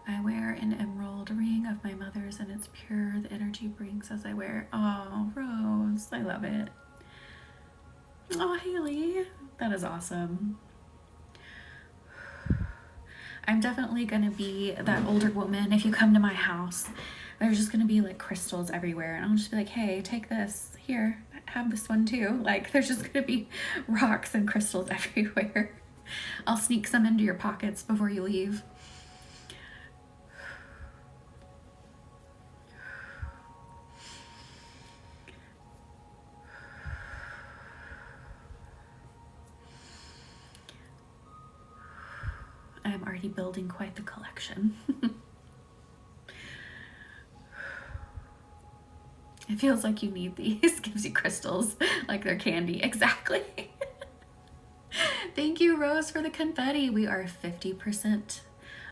I wear an emerald ring of my mother's and it's pure. The energy brings as I wear. Oh, Rose, I love it. Oh, Haley, that is awesome. I'm definitely gonna be that older woman. If you come to my house, there's just gonna be like crystals everywhere and I'll just be like, hey, take this, here, have this one too. Like there's just gonna be rocks and crystals everywhere. I'll sneak some into your pockets before you leave. I'm already building quite the collection. It feels like you need these. Gives you crystals like they're candy. Exactly. Thank you, Rose, for the confetti. We are 50%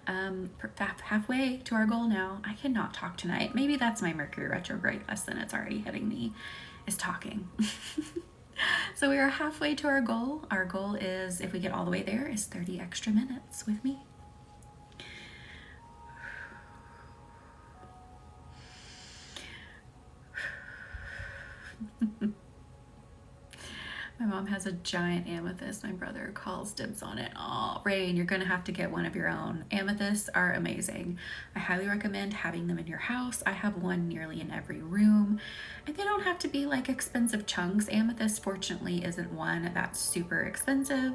halfway to our goal now. I cannot talk tonight. Maybe that's my Mercury retrograde lesson. It's already hitting me, is talking. So we are halfway to our goal. Our goal is, if we get all the way there, is 30 extra minutes with me. My mom has a giant amethyst. My brother calls dibs on it. Oh, Rain, you're going to have to get one of your own. Amethysts are amazing. I highly recommend having them in your house. I have one nearly in every room. And they don't have to be like expensive chunks. Amethyst, fortunately, isn't one that's super expensive.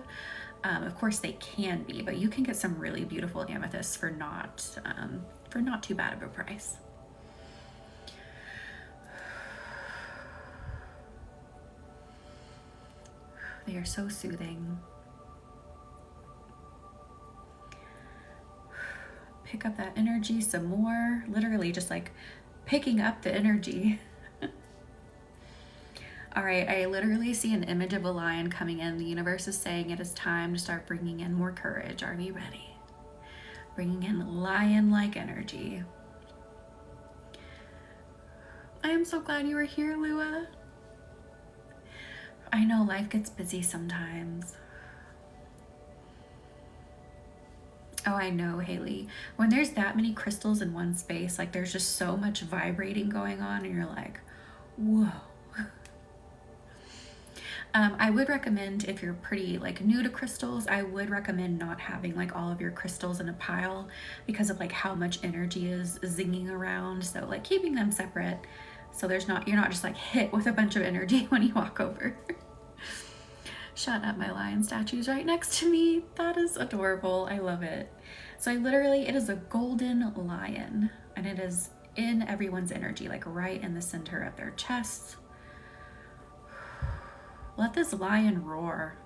Of course, they can be, but you can get some really beautiful amethysts for not too bad of a price. They are so soothing. Pick up that energy some more. Literally just like picking up the energy. All right, I literally see an image of a lion coming in. The universe is saying it is time to start bringing in more courage. Are we ready? Bringing in lion-like energy. I am so glad you were here, Lua. I know life gets busy sometimes. Oh, I know, Haley. When there's that many crystals in one space, like there's just so much vibrating going on and you're like, whoa. I would recommend, if you're pretty like new to crystals, I would recommend not having like all of your crystals in a pile because of like how much energy is zinging around. So like keeping them separate so you're not just like hit with a bunch of energy when you walk over. Shut up, my lion statue's right next to me. That is adorable. I love it. So it is a golden lion and it is in everyone's energy, like right in the center of their chest. Let this lion roar.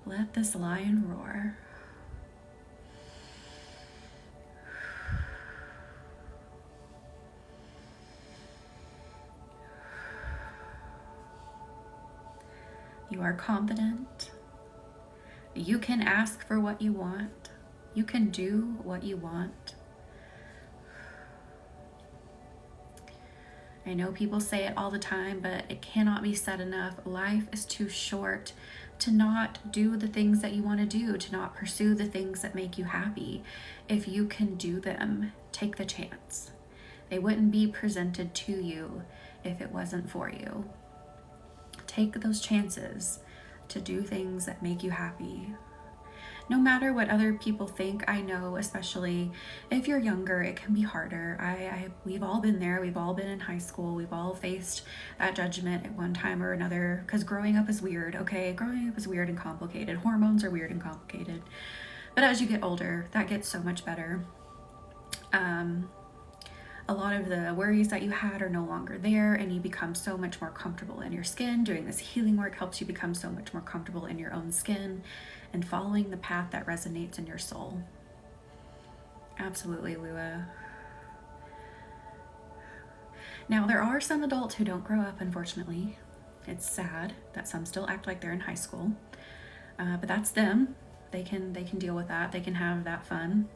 Let this lion roar. You are confident. You can ask for what you want. You can do what you want. I know people say it all the time, but it cannot be said enough. Life is too short to not do the things that you want to do, to not pursue the things that make you happy. If you can do them, take the chance. They wouldn't be presented to you if it wasn't for you. Take those chances to do things that make you happy. No matter what other people think, I know, especially if you're younger, it can be harder. We've all been there. We've all been in high school. We've all faced that judgment at one time or another, because growing up is weird, okay? Growing up is weird and complicated. Hormones are weird and complicated. But as you get older, that gets so much better. A lot of the worries that you had are no longer there, and you become so much more comfortable in your skin. Doing this healing work helps you become so much more comfortable in your own skin and following the path that resonates in your soul. Absolutely, Lua. Now, there are some adults who don't grow up, unfortunately. It's sad that some still act like they're in high school, but that's them. They can deal with that. They can have that fun.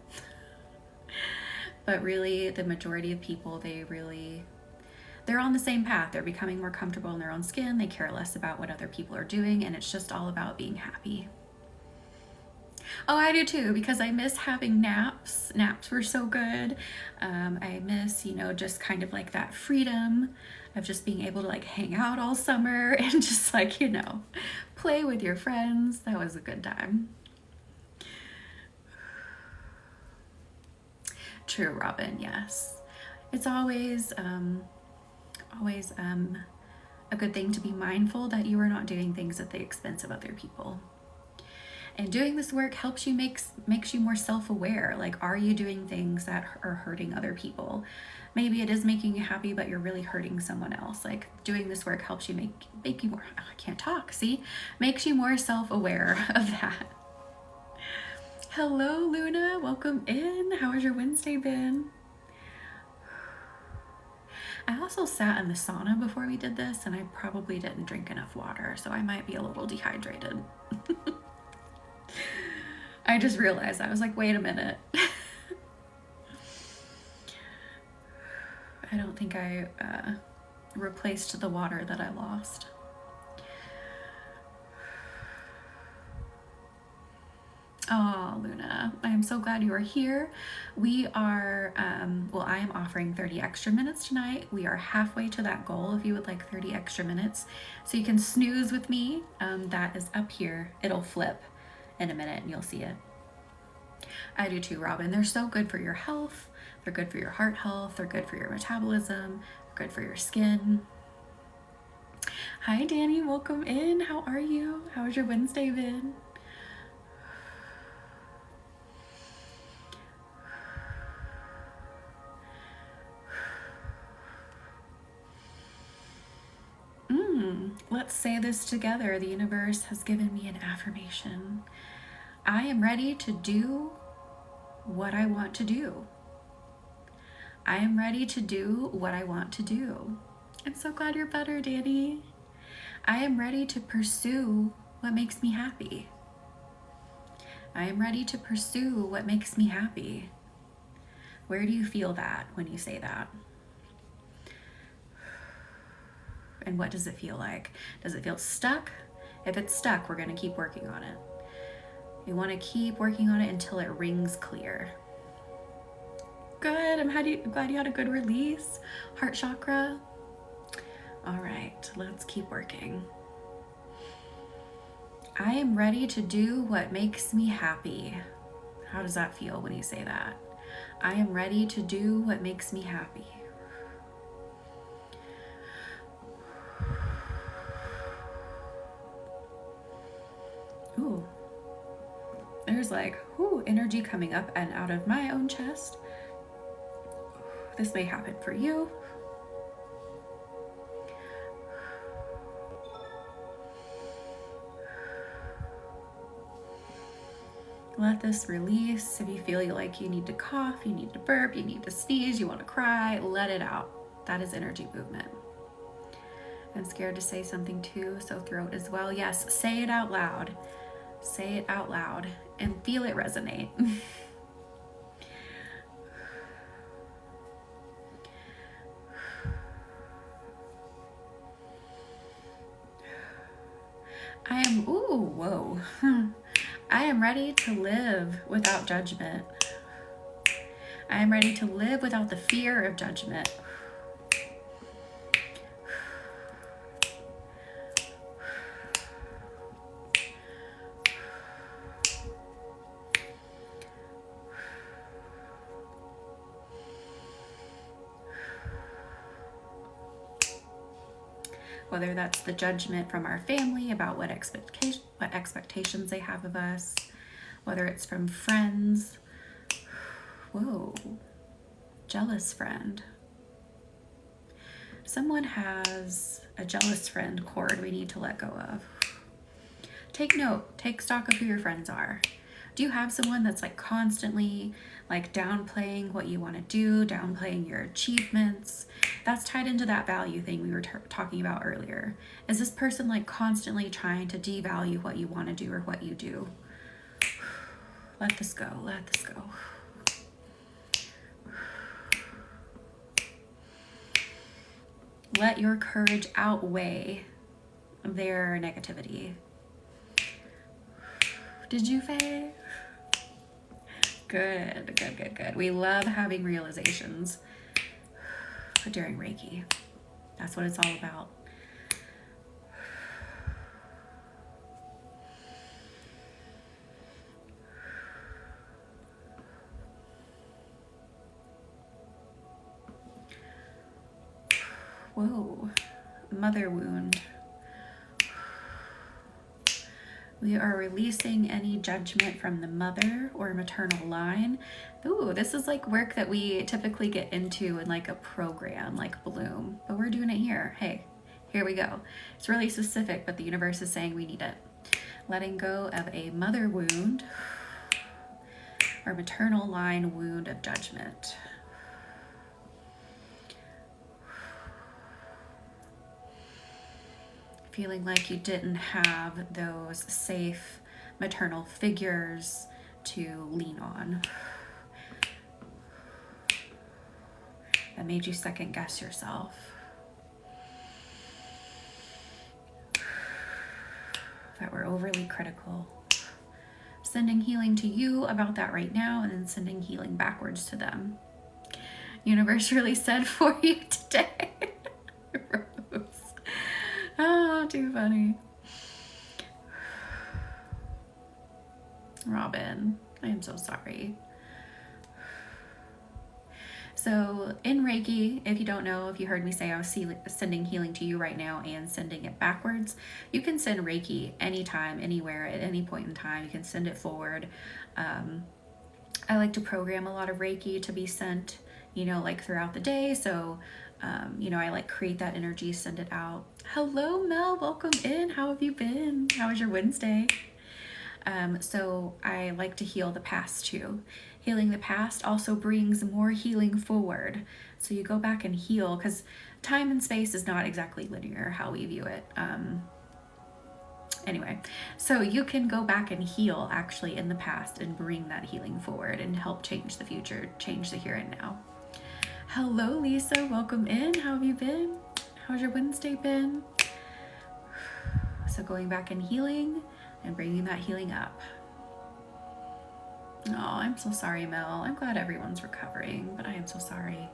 But really, the majority of people, they're on the same path. They're becoming more comfortable in their own skin. They care less about what other people are doing, and it's just all about being happy. Oh, I do too, because I miss having naps. Naps were so good. I miss, just kind of like that freedom of just being able to like hang out all summer and just like, play with your friends. That was a good time. True, Robin, yes. It's always a good thing to be mindful that you are not doing things at the expense of other people. And doing this work helps you, makes you more self-aware. Like, are you doing things that are hurting other people? Maybe it is making you happy, but you're really hurting someone else. Like, doing this work helps you make you more, I can't talk, see? Makes you more self-aware of that. Hello, Luna, welcome in. How has your Wednesday been? I also sat in the sauna before we did this, and I probably didn't drink enough water, so I might be a little dehydrated. I just realized, I was like, wait a minute. I don't think I replaced the water that I lost. Oh, Luna, I am so glad you are here. We are, well, I am offering 30 extra minutes tonight. We are halfway to that goal if you would like 30 extra minutes. So you can snooze with me. That is up here. It'll flip in a minute and you'll see it. I do too, Robin. They're so good for your health. They're good for your heart health. They're good for your metabolism. They're good for your skin. Hi, Danny. Welcome in. How are you? How's your Wednesday been? Let's say this together. The universe has given me an affirmation. I am ready to do what I want to do. I am ready to do what I want to do. I'm so glad you're better, Danny. I am ready to pursue what makes me happy. I am ready to pursue what makes me happy. Where do you feel that when you say that? And what does it feel like? Does it feel stuck? If it's stuck, we're going to keep working on it. You want to keep working on it until it rings clear. Good. I'm glad you had a good release. Heart chakra. All right, let's keep working. I am ready to do what makes me happy. How does that feel when you say that? I am ready to do what makes me happy. Ooh. There's like, energy coming up and out of my own chest. This may happen for you. Let this release. If you feel like you need to cough, you need to burp, you need to sneeze, you want to cry, let it out. That is energy movement. I'm scared to say something too, so throat as well. Yes, say it out loud. Say it out loud and feel it resonate. I am ready to live without judgment. I am ready to live without the fear of judgment. Whether that's the judgment from our family about what expectations they have of us, whether it's from friends. Whoa, jealous friend. Someone has a jealous friend cord we need to let go of. Take note, take stock of who your friends are. Do you have someone that's like constantly like downplaying what you want to do, downplaying your achievements? That's tied into that value thing we were talking about earlier. Is this person like constantly trying to devalue what you want to do or what you do? Let this go, let this go. Let your courage outweigh their negativity. Did you, Faye? Good, good, good, good. We love having realizations during Reiki. That's what it's all about. Whoa, mother wound. We are releasing any judgment from the mother or maternal line. Ooh, this is like work that we typically get into in like a program like Bloom, but we're doing it here. Hey, here we go. It's really specific, but the universe is saying we need it. Letting go of a mother wound or maternal line wound of judgment. feeling like you didn't have those safe maternal figures to lean on. That made you second guess yourself. That were overly critical. Sending healing to you about that right now, and then sending healing backwards to them. Universe really said for you today. Rose. Oh, too funny. Robin, I am so sorry. So in Reiki, if you don't know, if you heard me say I was sending healing to you right now and sending it backwards, you can send Reiki anytime, anywhere, at any point in time. You can send it forward. I like to program a lot of Reiki to be sent, like throughout the day. So, I like create that energy, send it out. Hello, Mel, welcome in. How have you been? How was your Wednesday? So I like to heal the past too. Healing the past also brings more healing forward. So you go back and heal, because time and space is not exactly linear how we view it. Anyway, so you can go back and heal actually in the past and bring that healing forward and help change the future, change the here and now. Hello, Lisa, welcome in. How have you been? How's your Wednesday been? So going back and healing and bringing that healing up. Oh, I'm so sorry, Mel. I'm glad everyone's recovering, but I am so sorry.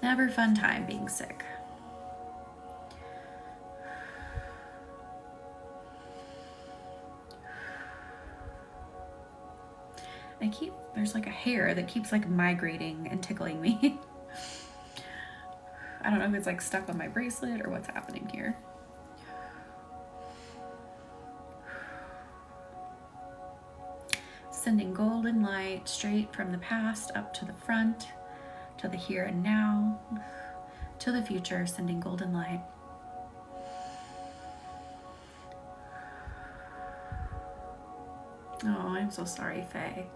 Never fun time being sick. There's like a hair that keeps like migrating and tickling me. I don't know if it's like stuck on my bracelet or what's happening here. Sending golden light straight from the past up to the front, to the here and now, to the future, sending golden light. Oh, I'm so sorry, Faye.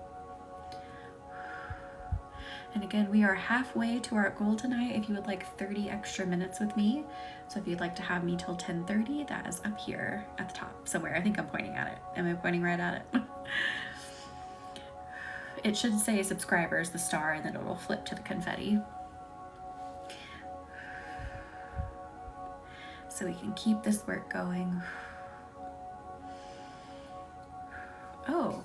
And again, we are halfway to our goal tonight. If you would like 30 extra minutes with me, so if you'd like to have me till 10:30, that is up here at the top somewhere. I think I'm pointing at it. Am I pointing right at it? It should say subscribers, the star, and then it will flip to the confetti. So we can keep this work going. Oh,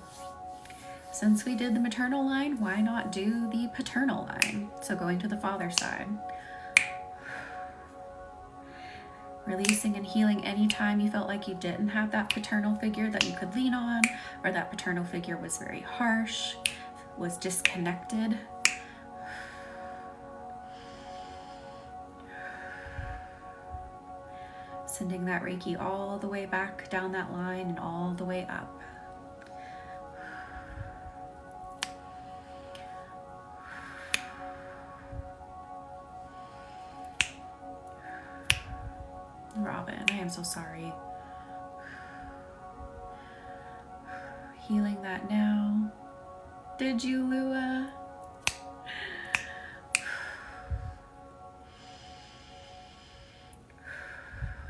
since we did the maternal line, why not do the paternal line? So going to the father side. Releasing and healing anytime you felt like you didn't have that paternal figure that you could lean on, or that paternal figure was very harsh, was disconnected. Sending that Reiki all the way back down that line and all the way up. Robin, I am so sorry. Healing that now. Did you, Lua?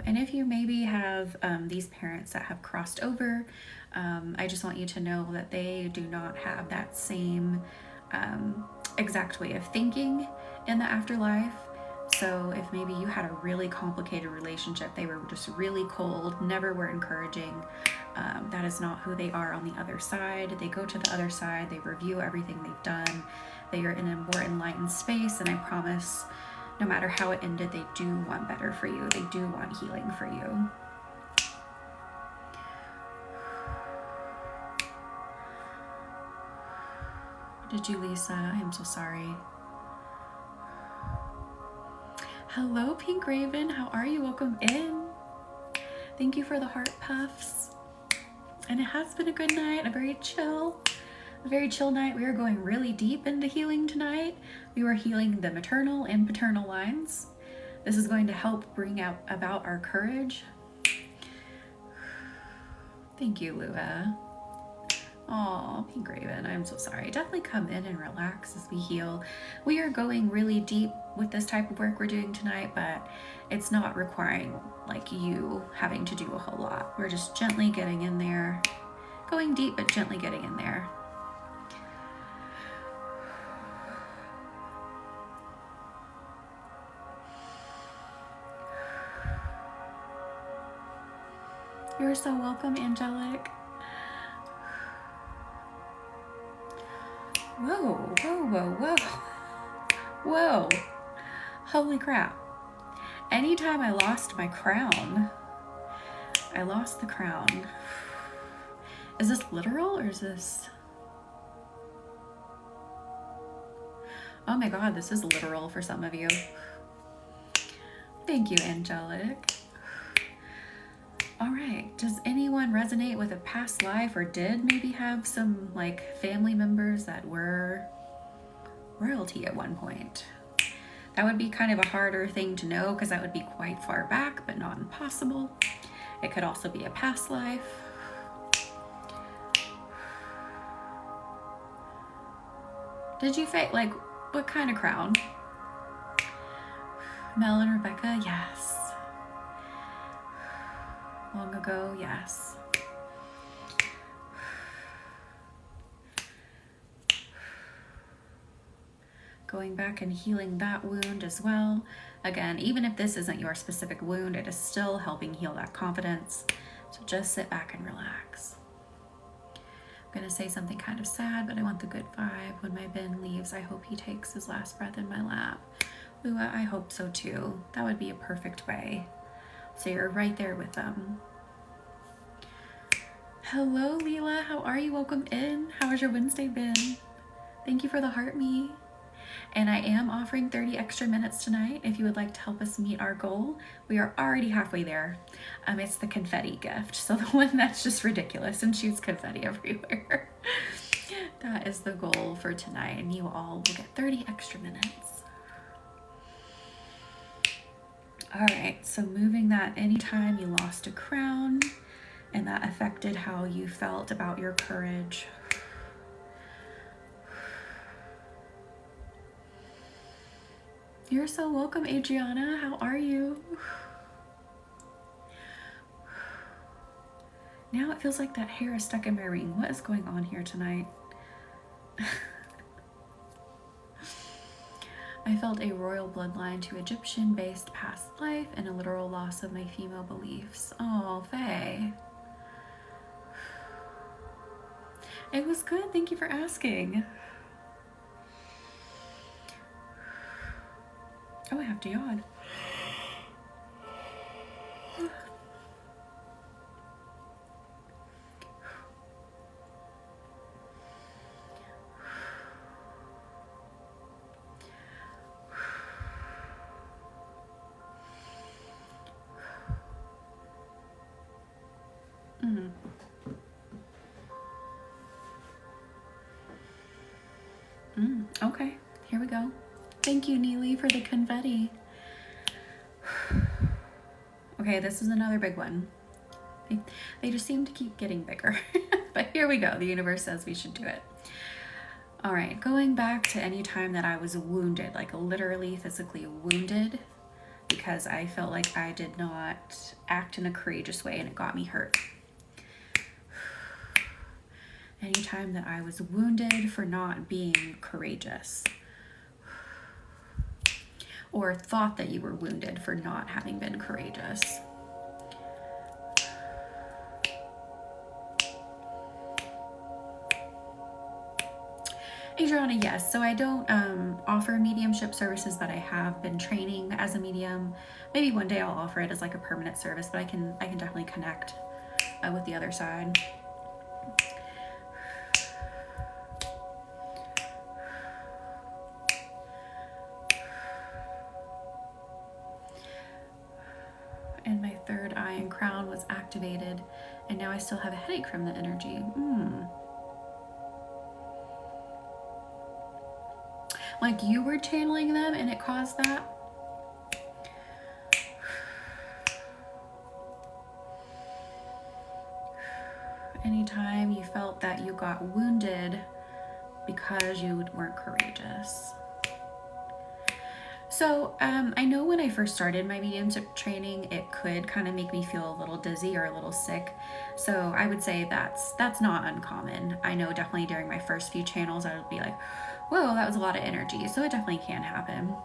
And if you maybe have these parents that have crossed over, I just want you to know that they do not have that same exact way of thinking in the afterlife. So if maybe you had a really complicated relationship, they were just really cold, never were encouraging, that is not who they are on the other side. They go to the other side, they review everything they've done, they are in a more enlightened space, and I promise no matter how it ended, they do want better for you. They do want healing for you. Did you, Lisa? I am so sorry. Hello, Pink Raven. How are you? Welcome in. Thank you for the heart puffs. And it has been a good night, a very chill night. We are going really deep into healing tonight. We were healing the maternal and paternal lines. This is going to help bring about our courage. Thank you, Lua. Oh, Pink Raven, I'm so sorry. Definitely come in and relax as we heal. We are going really deep with this type of work we're doing tonight, but it's not requiring like you having to do a whole lot. We're just gently getting in there, going deep, but gently getting in there. You're so welcome, Angelic. Whoa, whoa, whoa, whoa. Whoa. Holy crap. Anytime I lost my crown, I lost the crown. Is this literal or is this... Oh my god, this is literal for some of you. Thank you, Angelic. All right, does anyone resonate with a past life or did maybe have some like family members that were royalty at one point? That would be kind of a harder thing to know because that would be quite far back, but not impossible. It could also be a past life. Did you like what kind of crown? Mel and Rebecca, yes. Long ago, yes. Going back and healing that wound as well. Again, even if this isn't your specific wound, it is still helping heal that confidence. So just sit back and relax. I'm gonna say something kind of sad, but I want the good vibe. When my Ben leaves, I hope he takes his last breath in my lap. Lua, I hope so too. That would be a perfect way. So you're right there with them. Hello, Leela. How are you? Welcome in. How has your Wednesday been? Thank you for the heart me. And I am offering 30 extra minutes tonight if you would like to help us meet our goal. We are already halfway there. It's the confetti gift. So the one that's just ridiculous and shoots confetti everywhere. That is the goal for tonight. And you all will get 30 extra minutes. All right, so moving that anytime you lost a crown and that affected how you felt about your courage. You're so welcome, Adriana. How are you? Now it feels like that hair is stuck in my ring. What is going on here tonight? I felt a royal bloodline to Egyptian-based past life and a literal loss of my female beliefs. Oh, Faye. It was good. Thank you for asking. Oh, I have to yawn. Okay, here we go. Thank you, Neely, for the confetti. Okay, this is another big one. They just seem to keep getting bigger. But here we go. The universe says we should do it. All right, going back to any time that I was wounded, like literally physically wounded, because I felt like I did not act in a courageous way and it got me hurt. Anytime that I was wounded for not being courageous, or thought that you were wounded for not having been courageous. Adriana, yes. So I don't offer mediumship services, but I have been training as a medium. Maybe one day I'll offer it as like a permanent service, but I can definitely connect with the other side. And my third eye and crown was activated, and now I still have a headache from the energy. Like you were channeling them and it caused that? anytime you felt that you got wounded because you weren't courageous. So I know when I first started my mediumship training, it could kind of make me feel a little dizzy or a little sick. So I would say that's not uncommon. I know definitely during my first few channels, I would be like, whoa, that was a lot of energy. So it definitely can happen.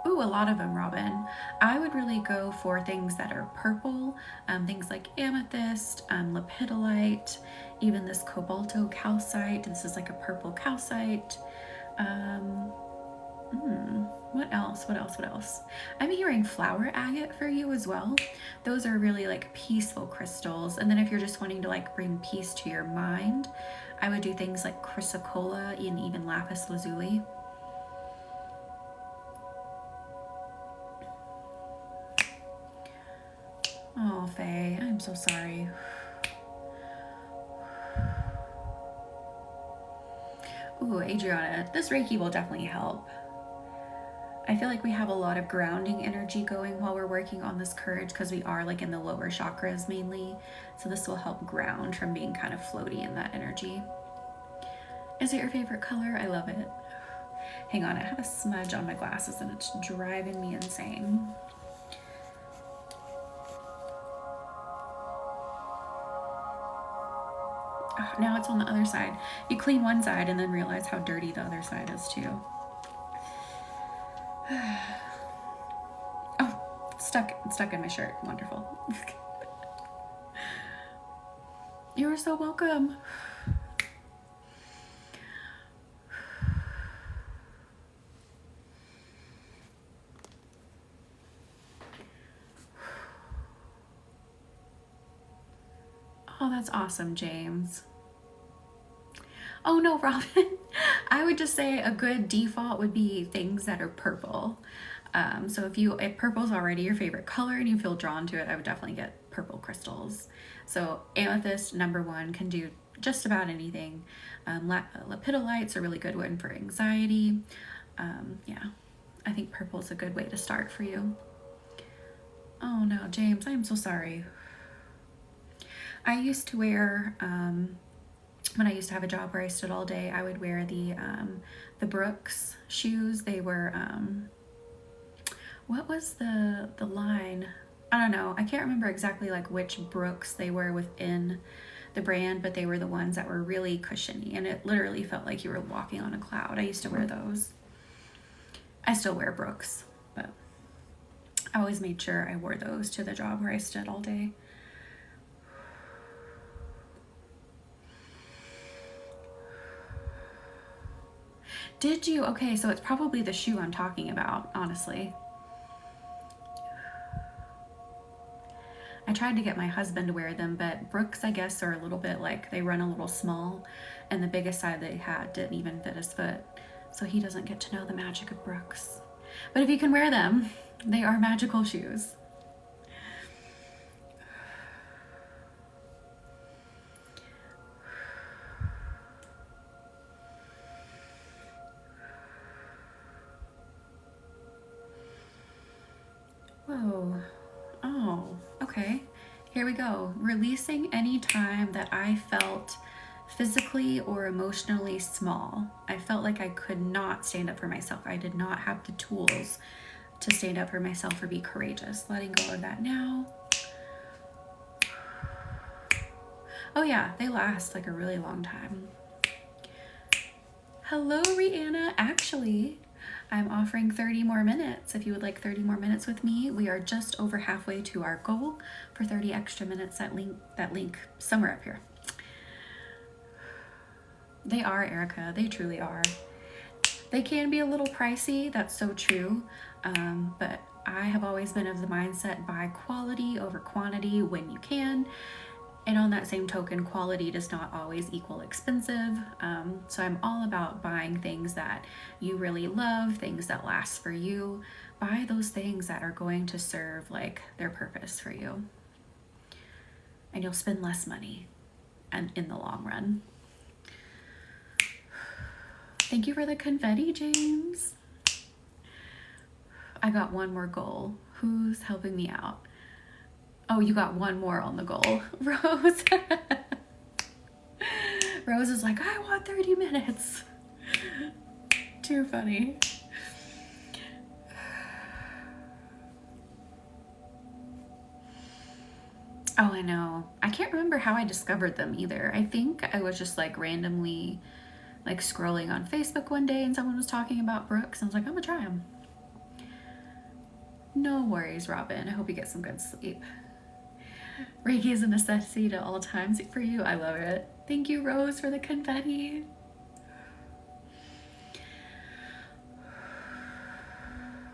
Ooh, a lot of them, Robin. I would really go for things that are purple, things like amethyst, lepidolite, even this cobalto calcite. This is like a purple calcite. What else? What else? What else? I'm hearing flower agate for you as well. Those are really like peaceful crystals. And then if you're just wanting to like bring peace to your mind, I would do things like chrysocolla and even lapis lazuli. Oh, Faye, I'm so sorry. Ooh, Adriana, this Reiki will definitely help. I feel like we have a lot of grounding energy going while we're working on this courage because we are like in the lower chakras mainly. So this will help ground from being kind of floaty in that energy. Is it your favorite color? I love it. Hang on, I have a smudge on my glasses and it's driving me insane. Oh, now it's on the other side. You clean one side and then realize how dirty the other side is too. Oh, stuck in my shirt. Wonderful. You're so welcome. Oh, that's awesome, James. Oh no, Robin. I would just say a good default would be things that are purple. So if purple's already your favorite color and you feel drawn to it, I would definitely get purple crystals. So amethyst, number one, can do just about anything. Lepidolite's a really good one for anxiety. Yeah, I think purple is a good way to start for you. Oh no, James, I'm so sorry. I used to wear, when I used to have a job where I stood all day, I would wear the Brooks shoes. They were, what was the line? I don't know. I can't remember exactly like which Brooks they were within the brand, but they were the ones that were really cushiony and it literally felt like you were walking on a cloud. I used to wear those. I still wear Brooks, but I always made sure I wore those to the job where I stood all day. Did you? Okay, so it's probably the shoe I'm talking about, honestly. I tried to get my husband to wear them, but Brooks, I guess, are a little bit like, they run a little small, and the biggest size they had didn't even fit his foot, so he doesn't get to know the magic of Brooks. But if you can wear them, they are magical shoes. Whoa. Oh, okay. Here we go. Releasing any time that I felt physically or emotionally small. I felt like I could not stand up for myself. I did not have the tools to stand up for myself or be courageous. Letting go of that now. Oh yeah, they last like a really long time. Hello, Rihanna. Actually, I'm offering 30 more minutes. If you would like 30 more minutes with me, we are just over halfway to our goal for 30 extra minutes. That link somewhere up here. They are, Erica. They truly are. They can be a little pricey. That's so true. But I have always been of the mindset, buy quality over quantity when you can. And on that same token, quality does not always equal expensive. So I'm all about buying things that you really love, things that last for you. Buy those things that are going to serve like their purpose for you. And you'll spend less money and in the long run. Thank you for the confetti, James. I got one more goal. Who's helping me out? Oh, you got one more on the goal. Rose. Rose is like, I want 30 minutes. Too funny. Oh, I know. I can't remember how I discovered them either. I think I was just like randomly like scrolling on Facebook one day and someone was talking about Brooks. And I was like, I'm gonna try them. No worries, Robin. I hope you get some good sleep. Reiki is a necessity to all times for you. I love it. Thank you, Rose, for the confetti.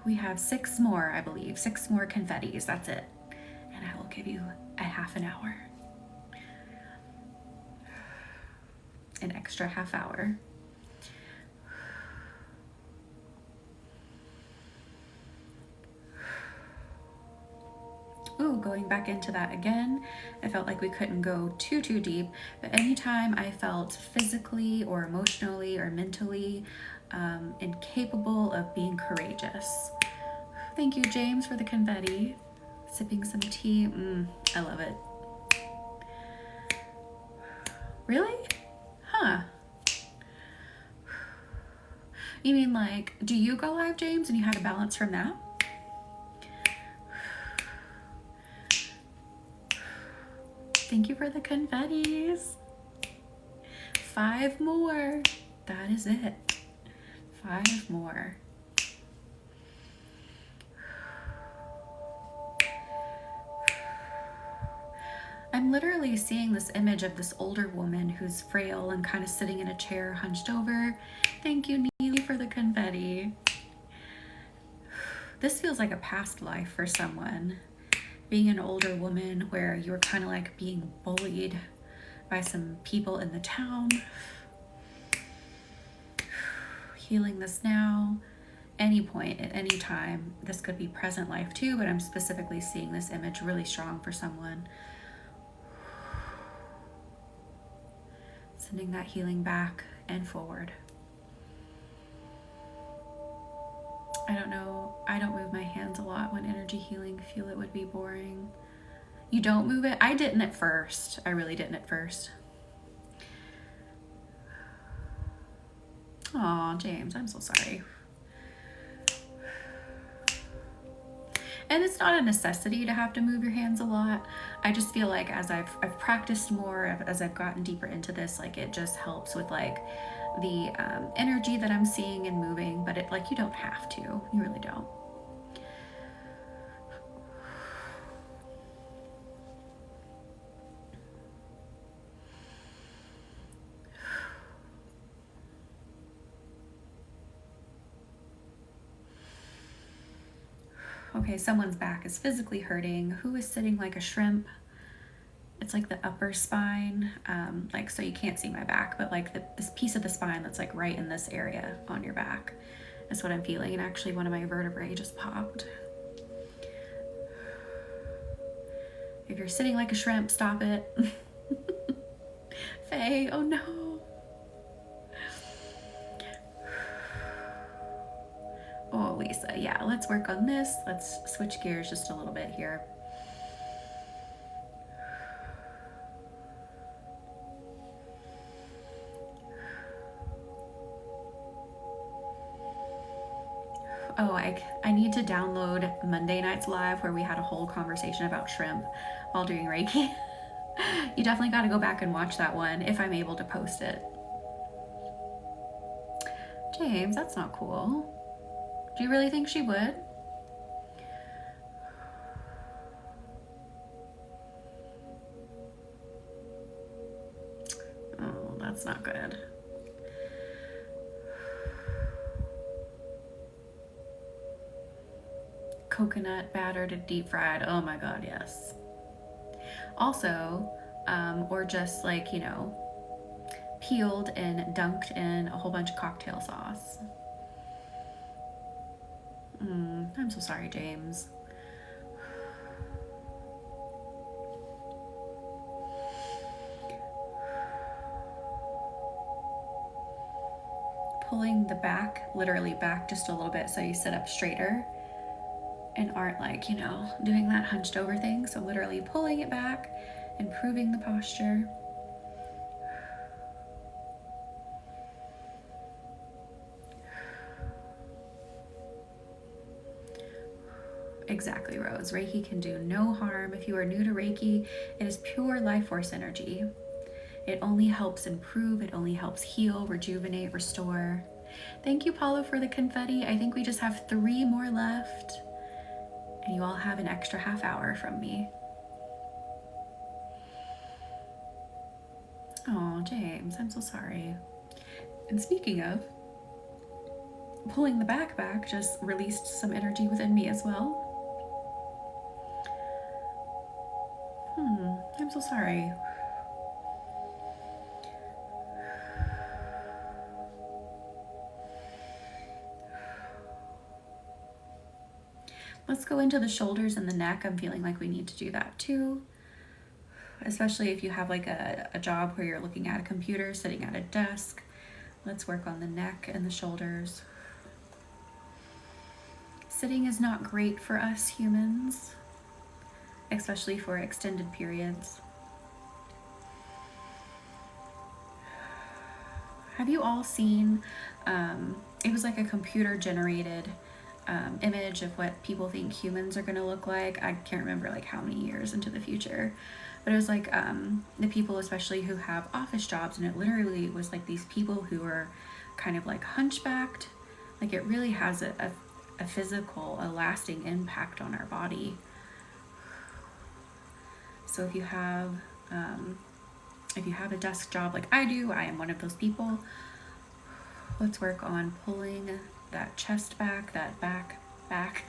We have 6 more, I believe. 6 more confettis. That's it. And I will give you a half an hour. An extra half hour. Ooh, going back into that again, I felt like we couldn't go too deep, but anytime I felt physically or emotionally or mentally incapable of being courageous. Thank you, James, for the confetti. Sipping some tea. I love it. Really? Huh. You mean like, do you go live, James, and you had a balance from that? Thank you for the confettis. 5 more. That is it. 5 more. I'm literally seeing this image of this older woman who's frail and kind of sitting in a chair hunched over. Thank you, Neely, for the confetti. This feels like a past life for someone. Being an older woman where you're kind of like being bullied by some people in the town. Healing this now. Any point at any time. This could be present life too, but I'm specifically seeing this image really strong for someone. Sending that healing back and forward. I don't know. I don't move my hands a lot when energy healing. I feel it would be boring. You don't move it? I didn't at first. I really didn't at first. Aw, James, I'm so sorry. And it's not a necessity to have to move your hands a lot. I just feel like as I've practiced more, as I've gotten deeper into this, like it just helps with like the energy that I'm seeing and moving, but it like you don't have to. You really don't. Okay, someone's back is physically hurting. Who is sitting like a shrimp? It's like the upper spine, like so you can't see my back, but like this piece of the spine that's like right in this area on your back is what I'm feeling. And actually one of my vertebrae just popped. If you're sitting like a shrimp, stop it. Faye, oh no. Oh, Lisa, yeah, let's work on this. Let's switch gears just a little bit here. Oh, I need to download Monday night's live where we had a whole conversation about shrimp while doing Reiki. You definitely got to go back and watch that one if I'm able to post it. James, that's not cool. Do you really think she would? Oh, that's not good. Coconut batter to deep fried. Oh my god, yes. Also, or just like, you know, peeled and dunked in a whole bunch of cocktail sauce. I'm so sorry, James. Pulling the back, literally back just a little bit so you sit up straighter. and aren't like, you know, doing that hunched over thing. So literally pulling it back, improving the posture. Exactly, Rose. Reiki can do no harm. If you are new to Reiki, it is pure life force energy. It only helps improve, it only helps heal, rejuvenate, restore. Thank you, Paulo, for the confetti. I think we just have 3 more left, and you all have an extra half hour from me. Oh, James, I'm so sorry. And speaking of, pulling the back just released some energy within me as well. I'm so sorry. Let's go into the shoulders and the neck. I'm feeling like we need to do that too. Especially if you have like a job where you're looking at a computer, sitting at a desk. Let's work on the neck and the shoulders. Sitting is not great for us humans, especially for extended periods. Have you all seen, it was like a computer generated image of what people think humans are going to look like. I can't remember like how many years into the future, but it was like the people especially who have office jobs, and it literally was like these people who are kind of like hunchbacked. Like it really has a physical, a lasting impact on our body. So if you have a desk job like I do, I am one of those people. Let's work on pulling that chest back, that back,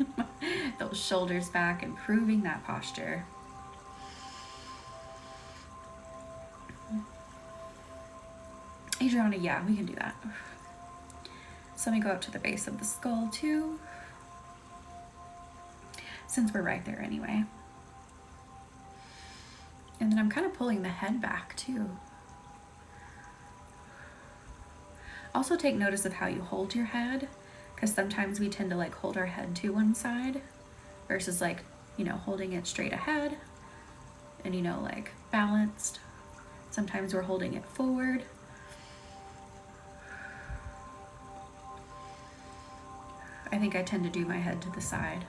those shoulders back, improving that posture. Adriana, yeah, we can do that. So let me go up to the base of the skull too, since we're right there anyway. And then I'm kind of pulling the head back too. Also take notice of how you hold your head, because sometimes we tend to like hold our head to one side versus like, you know, holding it straight ahead and, you know, like balanced. Sometimes we're holding it forward. I think I tend to do my head to the side.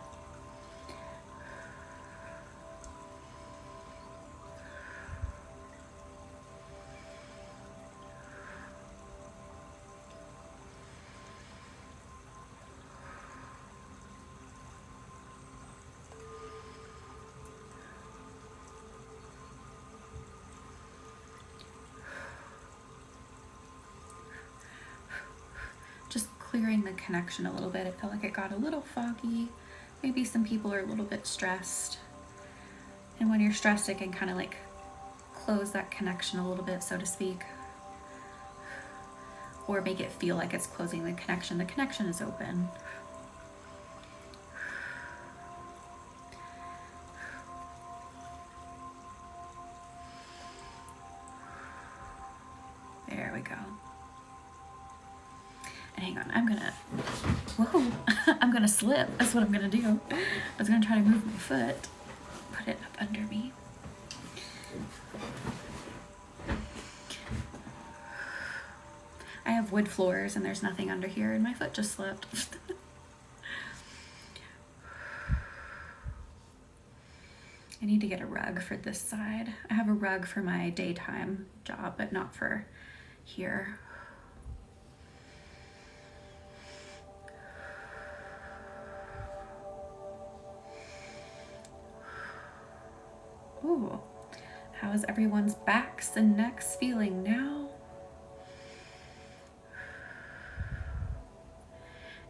Just clearing the connection a little bit. It felt like it got a little foggy. Maybe some people are a little bit stressed. And when you're stressed, it can kind of like close that connection a little bit, so to speak. Or make it feel like it's closing the connection. The connection is open. There we go. And hang on, I'm gonna slip. That's what I'm gonna do. I was gonna try to move my foot, put it up under me. I have wood floors and there's nothing under here and my foot just slipped. I need to get a rug for this side. I have a rug for my daytime job, but not for here. Ooh, how is everyone's backs and necks feeling now?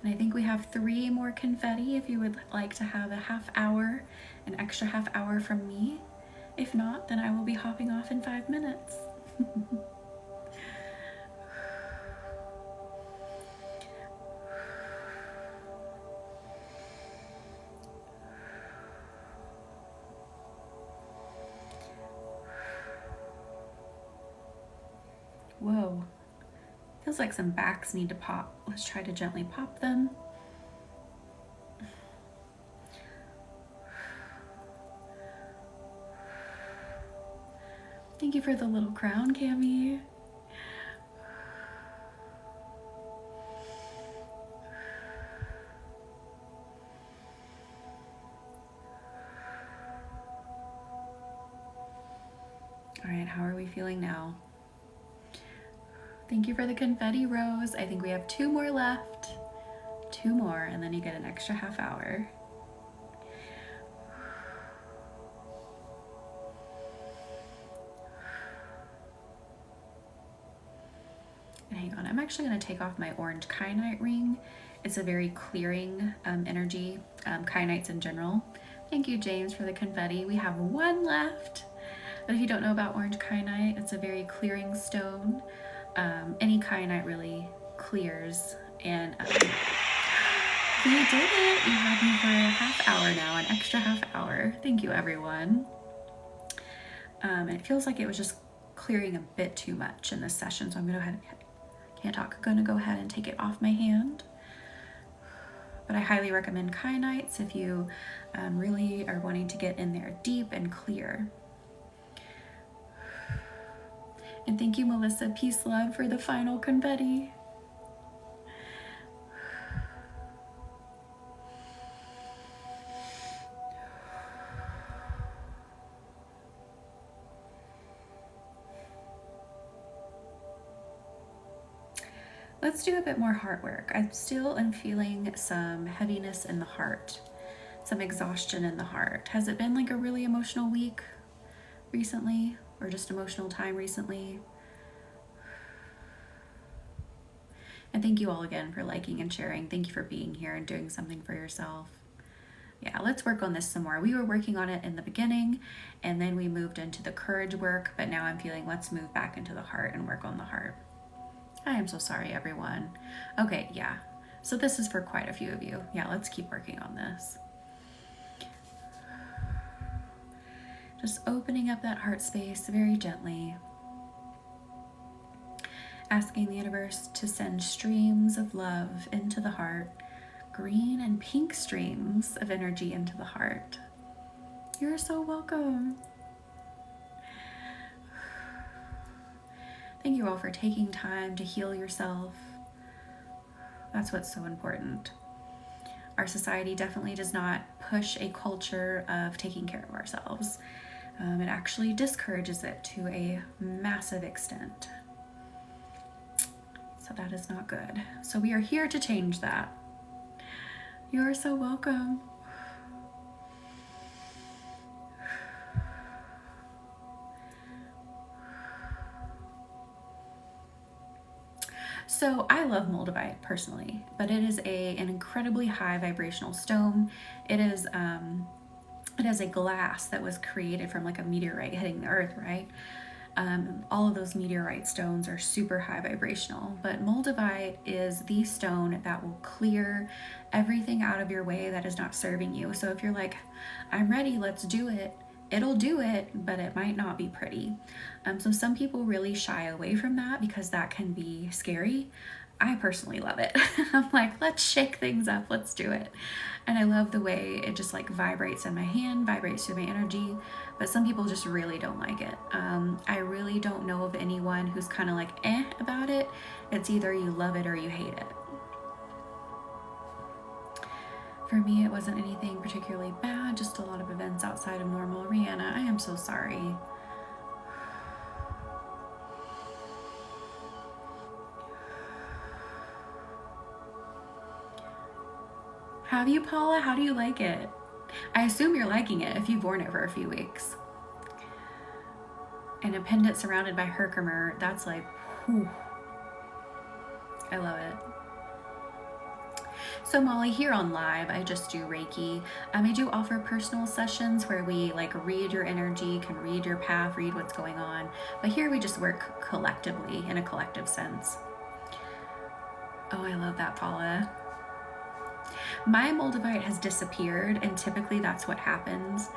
And I think we have 3 more confetti if you would like to have a half hour, an extra half hour from me. If not, then I will be hopping off in 5 minutes. Whoa. Feels like some backs need to pop. Let's try to gently pop them. Thank you for the little crown, Cami. All right, how are we feeling now? Thank you for the confetti rose. I think we have 2 more left. 2 more, and then you get an extra half hour. And hang on, I'm actually going to take off my orange kyanite ring. It's a very clearing energy, kyanites in general. Thank you, James, for the confetti. We have 1 left. But if you don't know about orange kyanite, it's a very clearing stone. Any kyanite really clears, and we did it. You have me for a half hour now, an extra half hour. Thank you, everyone. It feels like it was just clearing a bit too much in this session, so I'm gonna go ahead, can't talk, I'm gonna go ahead and take it off my hand. But I highly recommend kyanites if you really are wanting to get in there deep and clear. And thank you, Melissa Peace Love, for the final confetti. Let's do a bit more heart work. I still am feeling some heaviness in the heart, some exhaustion in the heart. Has it been like a really emotional week recently, or just emotional time recently? And thank you all again for liking and sharing. Thank you for being here and doing something for yourself. Yeah, let's work on this some more. We were working on it in the beginning, and then we moved into the courage work, but now I'm feeling let's move back into the heart and work on the heart. I am so sorry, everyone. Okay, yeah. So this is for quite a few of you. Yeah, let's keep working on this. Just opening up that heart space very gently. Asking the universe to send streams of love into the heart, green and pink streams of energy into the heart. You're so welcome. Thank you all for taking time to heal yourself. That's what's so important. Our society definitely does not push a culture of taking care of ourselves. It actually discourages it to a massive extent. So that is not good. So we are here to change that. You are so welcome. So I love moldavite personally, but it is an incredibly high vibrational stone. It is a glass that was created from like a meteorite hitting the earth, right? All of those meteorite stones are super high vibrational, but moldavite is the stone that will clear everything out of your way that is not serving you. So if you're like, I'm ready, let's do it, it'll do it, but it might not be pretty. So some people really shy away from that because that can be scary. I personally love it. I'm like, let's shake things up, let's do it. And I love the way it just like vibrates in my hand, vibrates through my energy, but some people just really don't like it. I really don't know of anyone who's kind of like about it. It's either you love it or you hate it. For me, it wasn't anything particularly bad, just a lot of events outside of normal. Rihanna, I am so sorry. Have you, Paula? How do you like it? I assume you're liking it if you've worn it for a few weeks. And a pendant surrounded by Herkimer, that's like, whew. I love it. So Molly, here on live, I just do Reiki. I do offer personal sessions where we like read your energy, can read your path, read what's going on. But here we just work collectively in a collective sense. Oh, I love that, Paula. My moldavite has disappeared, and typically that's what happens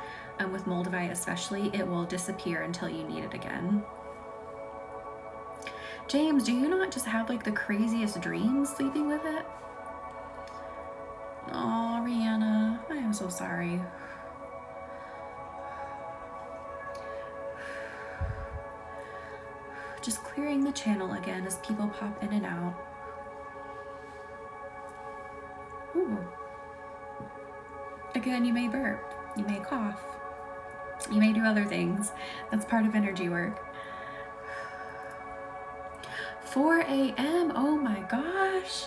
with moldavite especially. It will disappear until you need it again. James, do you not just have like the craziest dreams sleeping with it? Oh, Rihanna, I am so sorry. Just clearing the channel again as people pop in and out. Ooh. Again, you may burp, you may cough, you may do other things. That's part of energy work. 4 a.m. Oh my gosh.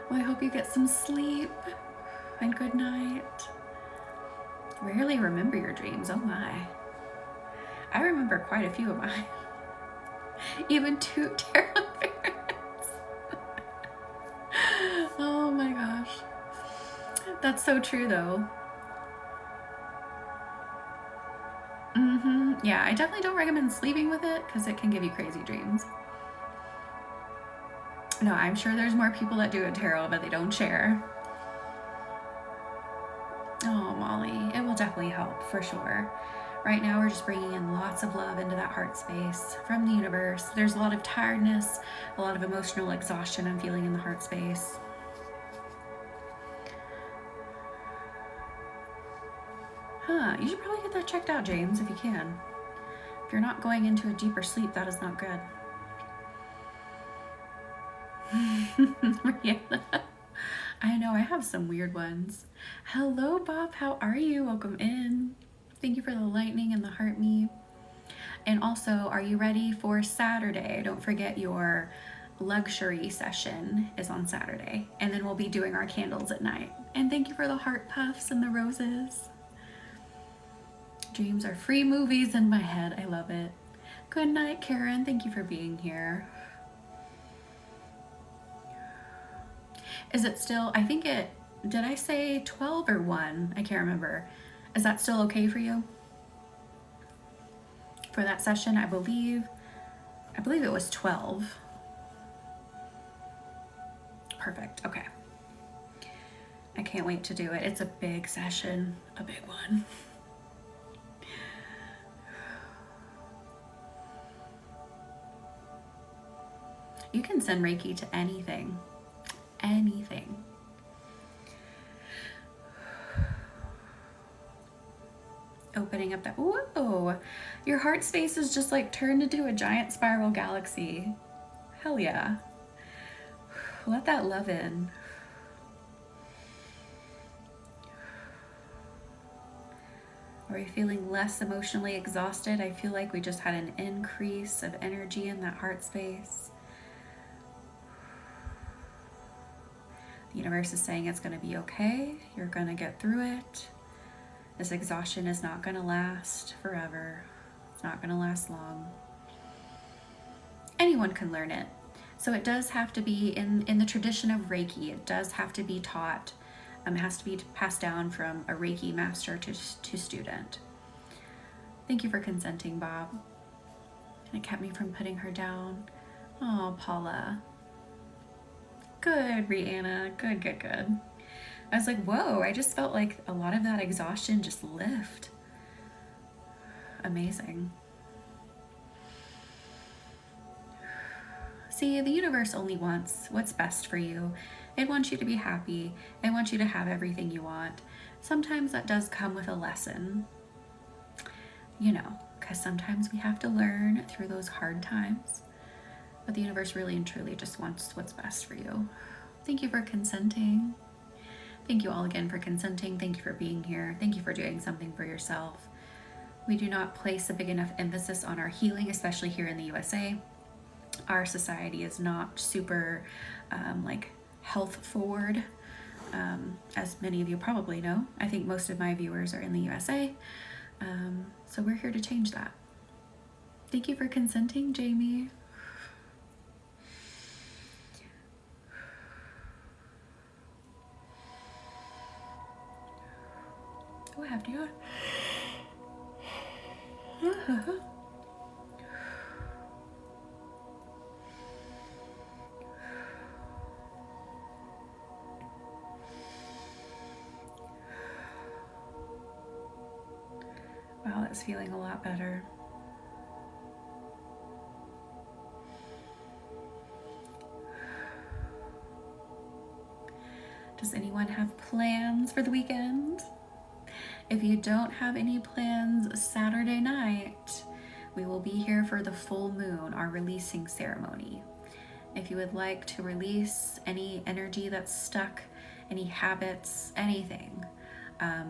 Well, I hope you get some sleep and good night. Rarely remember your dreams. Oh my. I remember quite a few of mine. Even 2 tarot parents. Oh my gosh. That's so true though. Yeah, I definitely don't recommend sleeping with it because it can give you crazy dreams. No, I'm sure there's more people that do a tarot, but they don't share. Oh, Molly, it will definitely help for sure. Right now, we're just bringing in lots of love into that heart space from the universe. There's a lot of tiredness, a lot of emotional exhaustion I'm feeling in the heart space. You should probably get that checked out, James, if you can. If you're not going into a deeper sleep, that is not good. Rihanna. I know, I have some weird ones. Hello, Bob. How are you? Welcome in. Thank you for the lightning and the heart me. And also, are you ready for Saturday? Don't forget your luxury session is on Saturday. And then we'll be doing our candles at night. And thank you for the heart puffs and the roses. Dreams are free movies in my head. I love it. Good night, Karen. Thank you for being here. Is it still, I think it, did I say 12 or 1? I can't remember. Is that still okay for you? For that session, I believe it was 12. Perfect, okay. I can't wait to do it. It's a big session, a big one. You can send Reiki to anything. Anything. Opening up that, whoa, your heart space is just like turned into a giant spiral galaxy. Hell yeah. Let that love in. Are we feeling less emotionally exhausted? I feel like we just had an increase of energy in that heart space. The universe is saying it's going to be okay. You're going to get through it. This exhaustion is not going to last forever. It's not going to last long. Anyone can learn it. So it does have to be in the tradition of Reiki. It does have to be taught. It has to be passed down from a Reiki master to student. Thank you for consenting, Bob. And it kept me from putting her down. Oh, Paula. Good, Rihanna. Good, good, good. I was like, whoa, I just felt like a lot of that exhaustion just lift. Amazing. See, the universe only wants what's best for you. It wants you to be happy. It wants you to have everything you want. Sometimes that does come with a lesson. You know, because sometimes we have to learn through those hard times. But the universe really and truly just wants what's best for you. Thank you for consenting. Thank you all again for consenting. Thank you for being here. Thank you for doing something for yourself. We do not place a big enough emphasis on our healing, especially here in the USA. Our society is not super like health forward, as many of you probably know. I think most of my viewers are in the USA, so we're here to change that. Thank you for consenting, Jamie. Oh, I have to go. Wow, that's feeling a lot better. Does anyone have plans for the weekend? If you don't have any plans Saturday night, We will be here for the full moon, our releasing ceremony. If you would like to release any energy that's stuck, any habits, anything,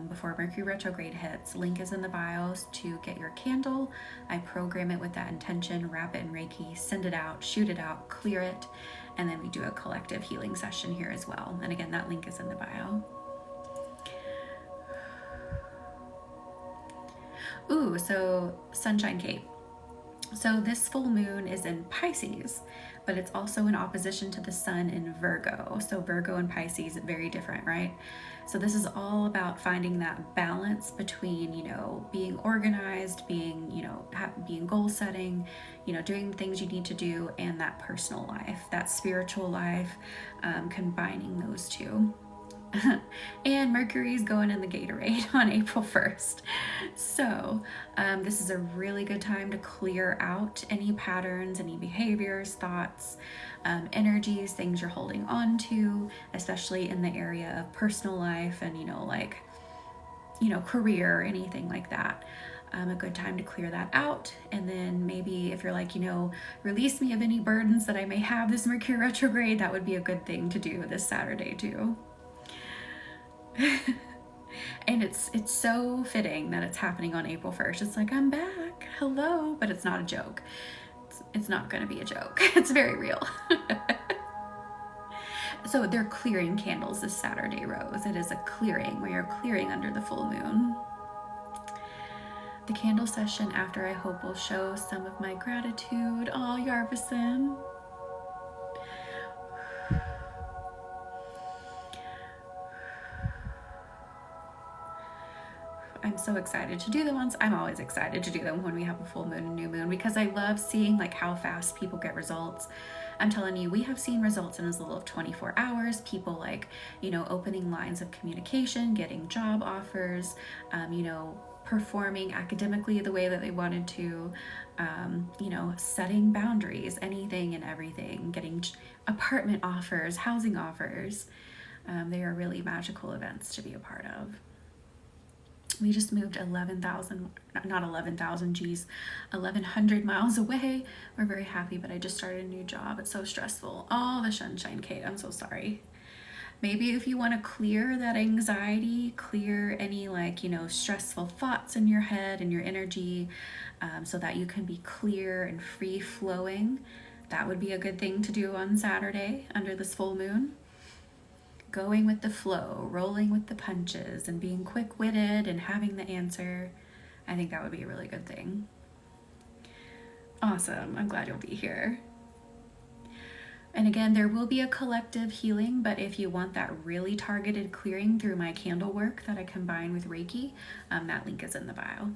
before Mercury retrograde hits, link is in the bios to get your candle. I program it with that intention, wrap it in Reiki, send it out, shoot it out, clear it, and then we do a collective healing session here as well. And again, that link is in the bio. Ooh, so Sunshine Kate. So this full moon is in Pisces, but it's also in opposition to the sun in Virgo. So Virgo and Pisces, very different, right? So this is all about finding that balance between, being organized, being, being goal setting, doing the things you need to do, and that personal life, that spiritual life, combining those two. And Mercury's going in the Gatorade on April 1st. So this is a really good time to clear out any patterns, any behaviors, thoughts, energies, things you're holding on to, especially in the area of personal life and, career, anything like that. A good time to clear that out. And then maybe if you're like, release me of any burdens that I may have this Mercury retrograde, that would be a good thing to do this Saturday too. And it's so fitting that it's happening on April 1st. It's like, I'm back, hello, but it's not a joke. It's not going to be a joke. It's very real. So they're clearing candles this Saturday, Rose. It is a clearing where you're clearing under the full moon. The candle session after, I hope, will show some of my gratitude. Oh, Yarvison. I'm so excited to do the ones. I'm always excited to do them when we have a full moon and new moon, because I love seeing how fast people get results. I'm telling you, we have seen results in as little of 24 hours. People opening lines of communication, getting job offers, performing academically the way that they wanted to, setting boundaries, anything and everything, getting apartment offers, housing offers. They are really magical events to be a part of. We just moved 1,100 miles away. We're very happy, but I just started a new job. It's so stressful. Oh, the sunshine, Kate, I'm so sorry. Maybe if you want to clear that anxiety, clear any stressful thoughts in your head and your energy, so that you can be clear and free flowing, that would be a good thing to do on Saturday under this full moon. Going with the flow, rolling with the punches, and being quick-witted and having the answer. I think that would be a really good thing. Awesome. I'm glad you'll be here. And again, there will be a collective healing, but if you want that really targeted clearing through my candle work that I combine with Reiki, that link is in the bio.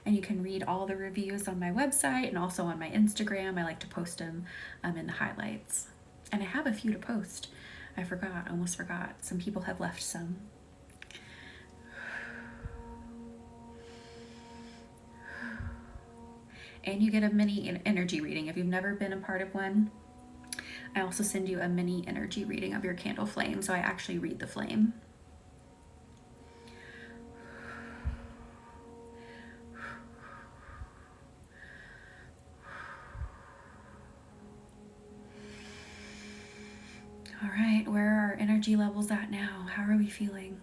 And you can read all the reviews on my website and also on my Instagram. I like to post them in the highlights. And I have a few to post. I almost forgot. Some people have left some. And you get a mini energy reading. If you've never been a part of one, I also send you a mini energy reading of your candle flame. So I actually read the flame. All right, where are our energy levels at now? How are we feeling?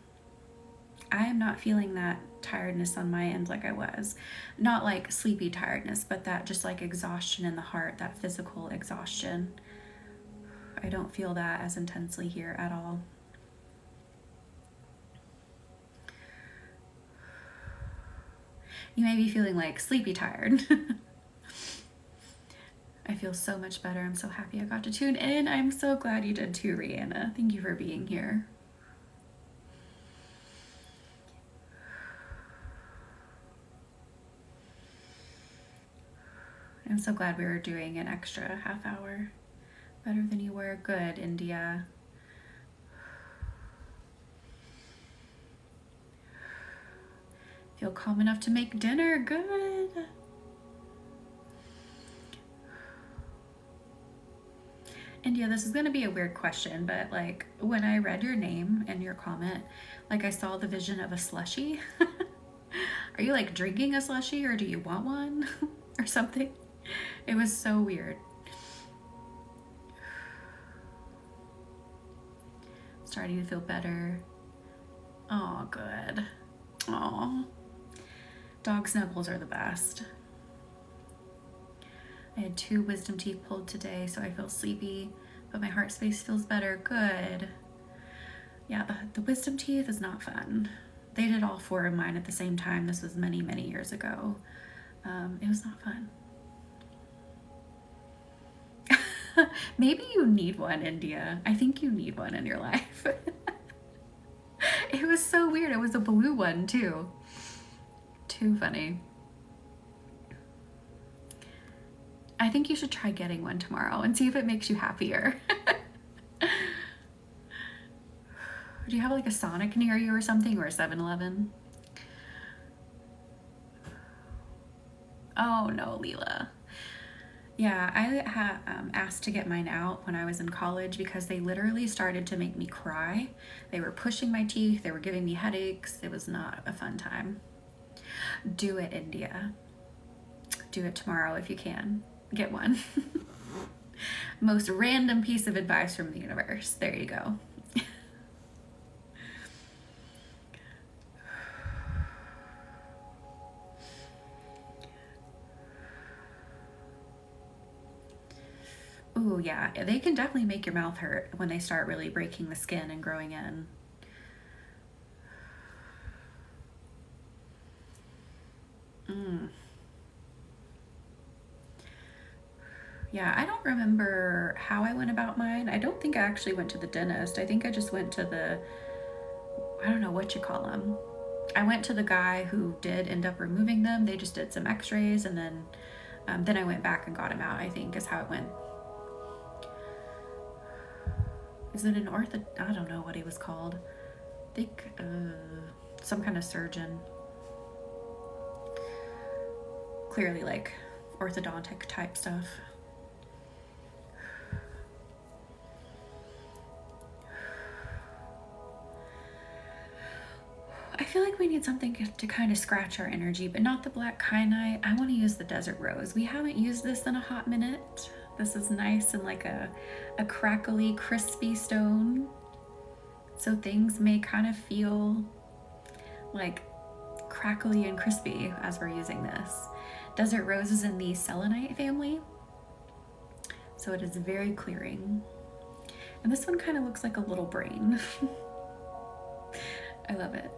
I am not feeling that tiredness on my end like I was. Not like sleepy tiredness, but that just exhaustion in the heart, that physical exhaustion. I don't feel that as intensely here at all. You may be feeling sleepy tired. I feel so much better. I'm so happy I got to tune in. I'm so glad you did too, Rihanna. Thank you for being here. I'm so glad we were doing an extra half hour. Better than you were. Good, India. Feel calm enough to make dinner. Good. India, this is going to be a weird question, but when I read your name and your comment, I saw the vision of a slushie. Are you like drinking a slushie or do you want one or something? It was so weird. Starting to feel better. Oh, good. Oh, dog snuggles are the best. I had 2 wisdom teeth pulled today, so I feel sleepy, but my heart space feels better. Good. Yeah, the wisdom teeth is not fun. They did all 4 of mine at the same time. This was many, many years ago. It was not fun. Maybe you need one, India. I think you need one in your life. It was so weird. It was a blue one, too. Too funny. I think you should try getting one tomorrow and see if it makes you happier. Do you have like a Sonic near you or something, or a 7-Eleven? Oh no, Leela. Yeah, I had asked to get mine out when I was in college because they literally started to make me cry. They were pushing my teeth, they were giving me headaches. It was not a fun time. Do it, India. Do it tomorrow if you can. Get one. Most random piece of advice from the universe. There you go. Ooh, yeah, they can definitely make your mouth hurt when they start really breaking the skin and growing in. Yeah, I don't remember how I went about mine. I don't think I actually went to the dentist. I think I just went to I don't know what you call them. I went to the guy who did end up removing them. They just did some x-rays and then I went back and got him out, I think is how it went. Is it an I don't know what he was called. I think some kind of surgeon. Clearly like orthodontic type stuff. I feel like we need something to kind of scratch our energy, but not the black kyanite. I want to use the desert rose. We haven't used this in a hot minute. This is nice and like a crackly, crispy stone. So things may kind of feel like crackly and crispy as we're using this. Desert rose is in the selenite family, so it is very clearing. And this one kind of looks like a little brain. I love it.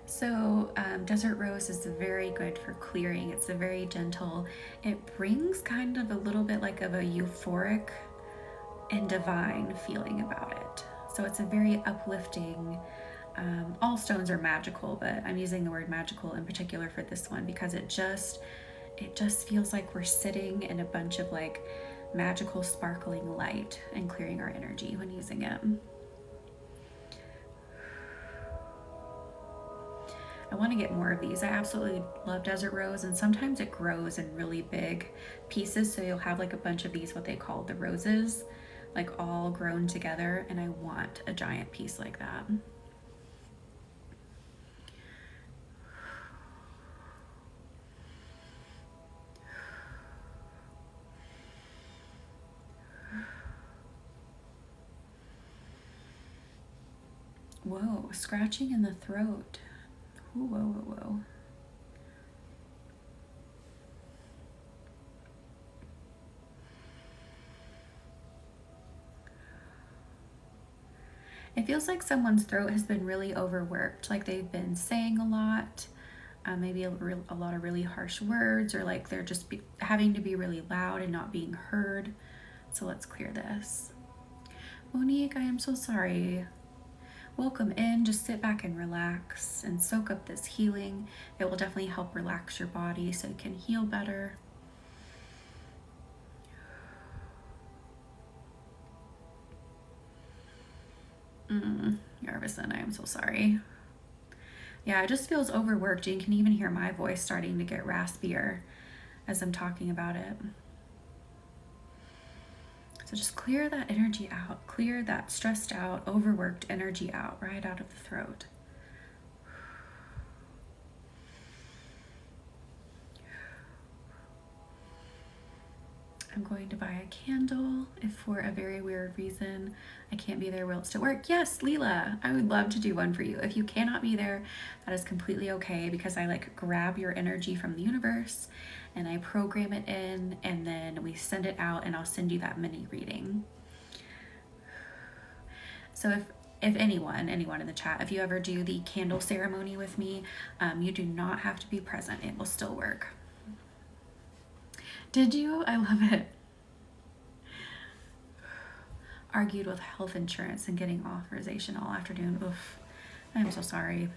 So desert rose is very good for clearing. It's a very gentle. It brings kind of a little bit like of a euphoric and divine feeling about it. So it's a very uplifting. All stones are magical, but I'm using the word magical in particular for this one because it just feels like we're sitting in a bunch of like magical sparkling light and clearing our energy when using it. I want to get more of these. I absolutely love desert rose, and sometimes it grows in really big pieces, so you'll have like a bunch of these, what they call the roses, like all grown together, and I want a giant piece like that. Whoa, scratching in the throat. Ooh, whoa, whoa, whoa. It feels like someone's throat has been really overworked, like they've been saying a lot, maybe a lot of really harsh words, or like they're just having to be really loud and not being heard. So let's clear this. Monique, I am so sorry. Welcome in. Just sit back and relax and soak up this healing. It will definitely help relax your body so you can heal better. Yarvison, I am so sorry. Yeah, it just feels overworked. You can even hear my voice starting to get raspier. as I'm talking about it. So just clear that energy out. Clear that stressed out, overworked energy out, right out of the throat. I'm going to buy a candle if for a very weird reason I can't be there whilst at work. Yes, Leela, I would love to do one for you. If you cannot be there, that is completely okay, because I like grab your energy from the universe and I program it in, and then we send it out, and I'll send you that mini reading. So if anyone in the chat, if you ever do the candle ceremony with me, you do not have to be present. It will still work. Did you? I love it. Argued with health insurance and getting authorization all afternoon. Oof. I'm so sorry.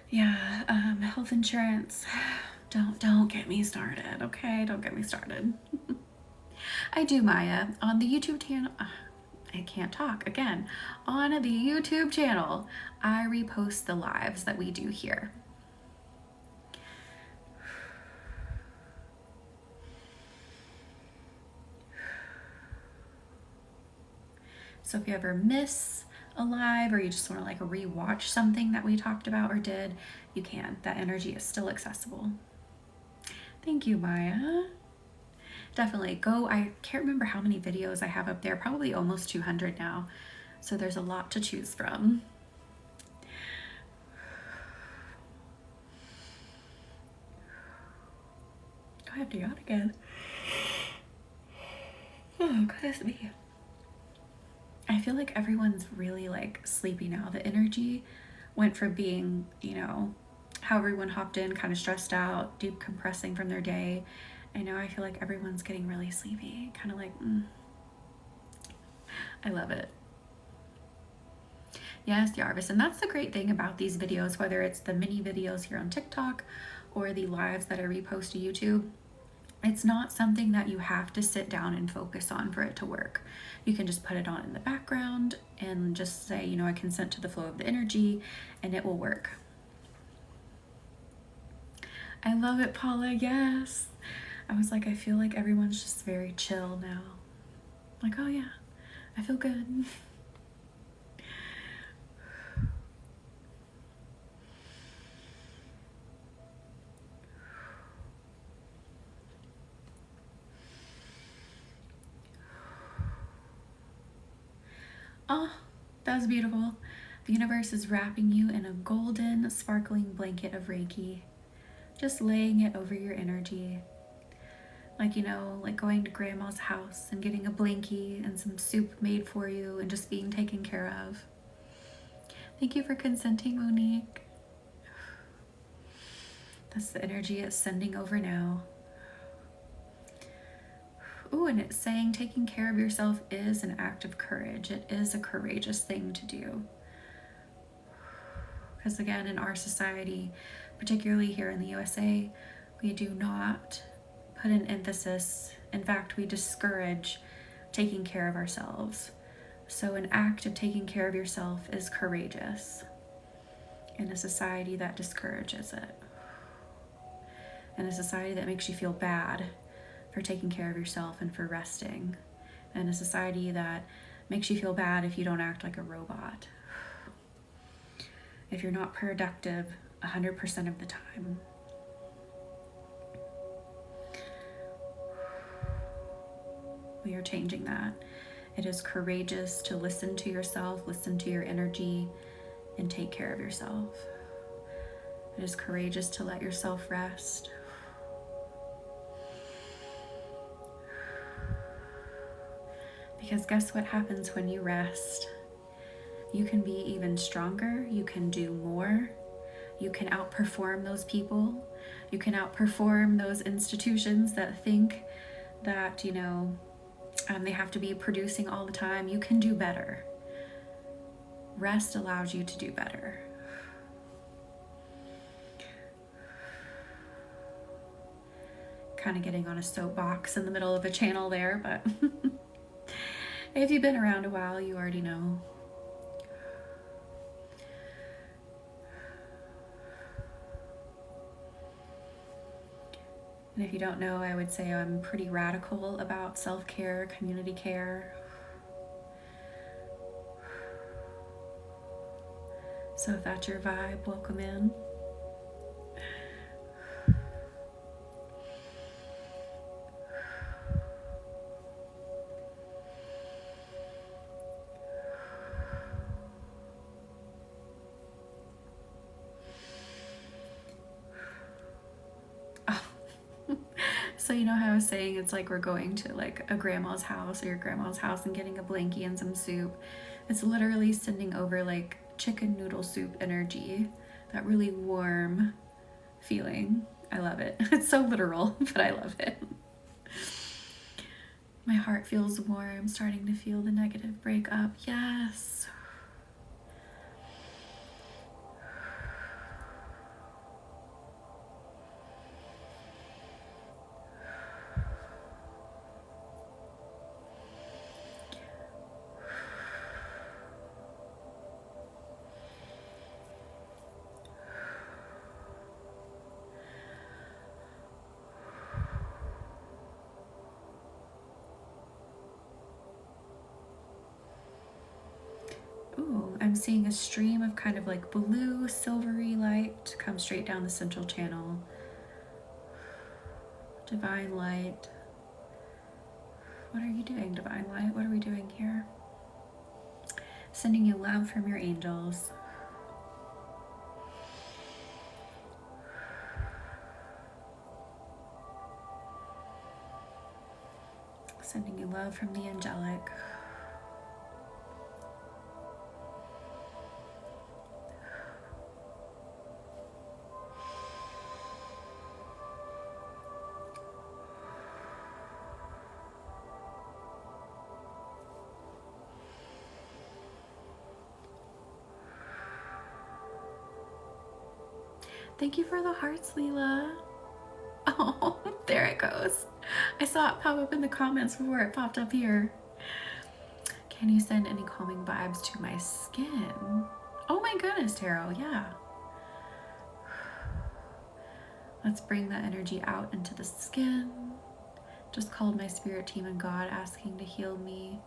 Yeah, health insurance. Don't get me started, okay? Don't get me started. I do, Maya, on the YouTube channel. I can't talk again. On the YouTube channel, I repost the lives that we do here. So if you ever miss a live, or you just want to like rewatch something that we talked about or did, you can. That energy is still accessible. Thank you, Maya. Definitely go. I can't remember how many videos I have up there, probably almost 200 now. So there's a lot to choose from. Do I have to yawn again? Oh, goodness me. I feel like everyone's really like sleepy now. The energy went from being, how everyone hopped in kind of stressed out, decompressing from their day. And now I feel like everyone's getting really sleepy, kind of like, I love it. Yes, Yarvis, and that's the great thing about these videos, whether it's the mini videos here on TikTok or the lives that I repost to YouTube. It's not something that you have to sit down and focus on for it to work. You can just put it on in the background and just say, I consent to the flow of the energy, and it will work. I love it, Paula. Yes. I was like, I feel like everyone's just very chill now. Like, oh yeah, I feel good. Oh, that was beautiful. The universe is wrapping you in a golden, sparkling blanket of Reiki. Just laying it over your energy. Like, like going to grandma's house and getting a blankie and some soup made for you and just being taken care of. Thank you for consenting, Monique. That's the energy it's sending over now. Ooh, and it's saying taking care of yourself is an act of courage. It is a courageous thing to do. Because again, in our society, particularly here in the USA, we do not put an emphasis. In fact, we discourage taking care of ourselves. So an act of taking care of yourself is courageous in a society that discourages it. In a society that makes you feel bad for taking care of yourself and for resting. In a society that makes you feel bad if you don't act like a robot. If you're not productive 100% of the time. We are changing that. It is courageous to listen to yourself, listen to your energy, and take care of yourself. It is courageous to let yourself rest. Because guess what happens when you rest? You can be even stronger. You can do more. You can outperform those people. You can outperform those institutions that think that, they have to be producing all the time. You can do better. Rest allows you to do better. Kind of getting on a soapbox in the middle of a channel there, but if you've been around a while, you already know. And if you don't know, I would say I'm pretty radical about self-care, community care. So if that's your vibe, welcome in. So you know how I was saying it's like we're going to like a grandma's house or your grandma's house and getting a blankie and some soup. It's literally sending over like chicken noodle soup energy, that really warm feeling. I love it. It's so literal, but I love it. My heart feels warm, starting to feel the negative break up. Yes. Ooh, I'm seeing a stream of kind of like blue, silvery light come straight down the central channel. Divine light. What are you doing, divine light? What are we doing here? Sending you love from your angels. Sending you love from the angelic. Thank you for the hearts, Leela. Oh, there it goes. I saw it pop up in the comments before it popped up here. Can you send any calming vibes to my skin? Oh my goodness, Tarot, yeah. Let's bring that energy out into the skin. Just called my spirit team and God asking to heal me.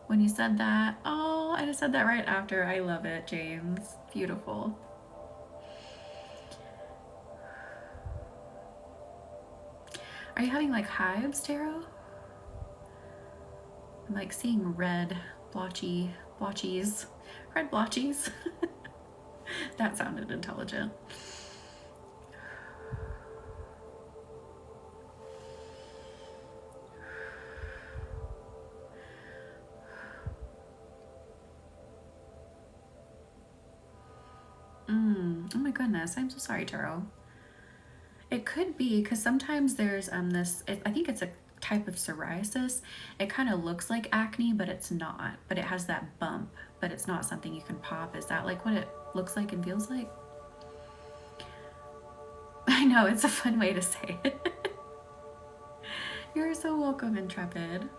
When you said that, oh, I just said that right after. I love it, James. Beautiful. Are you having like hives, Tarot? I'm like seeing red blotchies. Red blotchies. That sounded intelligent. Oh my goodness, I'm so sorry, Tarot. It could be because sometimes there's I think it's a type of psoriasis. It kind of looks like acne, but it's not. But it has that bump, but it's not something you can pop. Is that like what it looks like and feels like? I know, it's a fun way to say it. You're so welcome, Intrepid.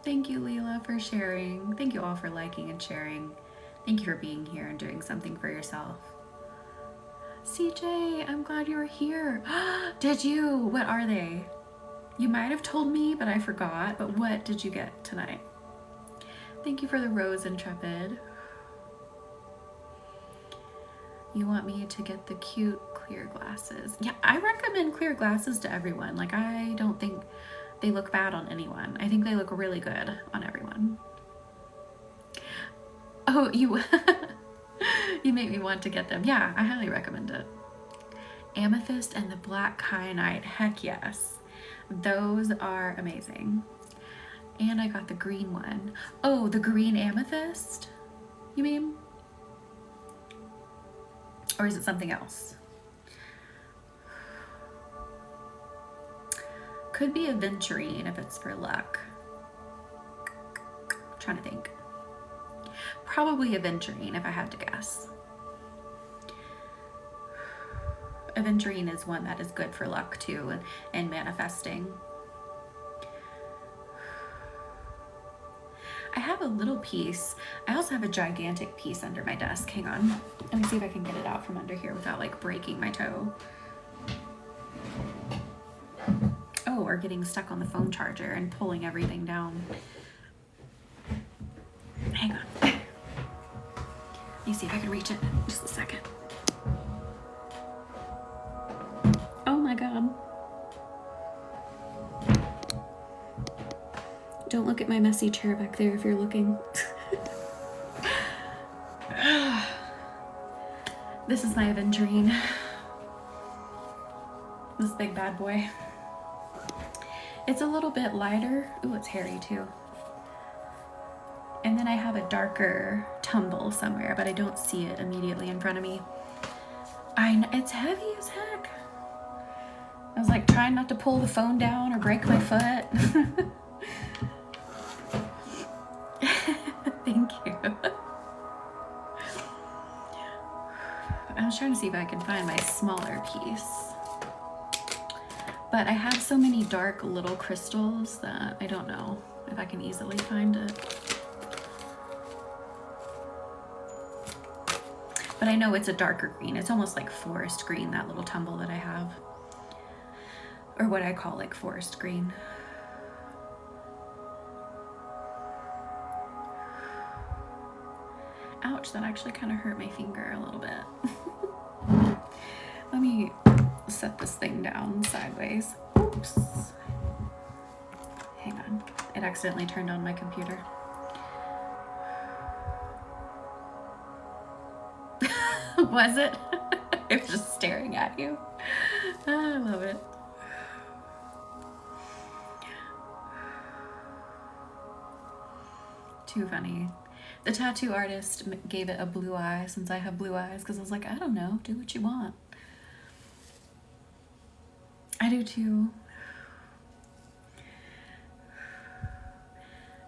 Thank you, Leela, for sharing. Thank you all for liking and sharing. Thank you for being here and doing something for yourself. CJ, I'm glad you were here. Did you? What are they? You might have told me, but I forgot. But what did you get tonight? Thank you for the rose, Intrepid. You want me to get the cute clear glasses? Yeah, I recommend clear glasses to everyone. Like, I don't think they look bad on anyone. I think they look really good on everyone. Oh, you you make me want to get them. Yeah, I highly recommend it. Amethyst and the black kyanite. Heck yes. Those are amazing. And I got the green one. Oh, the green amethyst? You mean? Or is it something else? Could be aventurine if it's for luck. I'm trying to think. Probably aventurine if I had to guess. Aventurine is one that is good for luck too and manifesting. little piece. I also have a gigantic piece under my desk. Hang on. Let me see if I can get it out from under here without like breaking my toe. Oh, or getting stuck on the phone charger and pulling everything down. Hang on. Let me see if I can reach it. Just a second. Oh my God. Don't look at my messy chair back there if you're looking. This is my aventurine. This big bad boy. It's a little bit lighter. Ooh, it's hairy too. And then I have a darker tumble somewhere, but I don't see it immediately in front of me. It's heavy as heck. I was like trying not to pull the phone down or break my foot. Thank you. I was trying to see if I can find my smaller piece. But I have so many dark little crystals that I don't know if I can easily find it. But I know it's a darker green. It's almost like forest green, that little tumble that I have. Or what I call like forest green. Ouch, that actually kind of hurt my finger a little bit. Let me set this thing down sideways. Oops. Hang on. It accidentally turned on my computer. Was it? It was just staring at you. Oh, I love it. Too funny. The tattoo artist gave it a blue eye since I have blue eyes because I was like, I don't know, do what you want. I do too.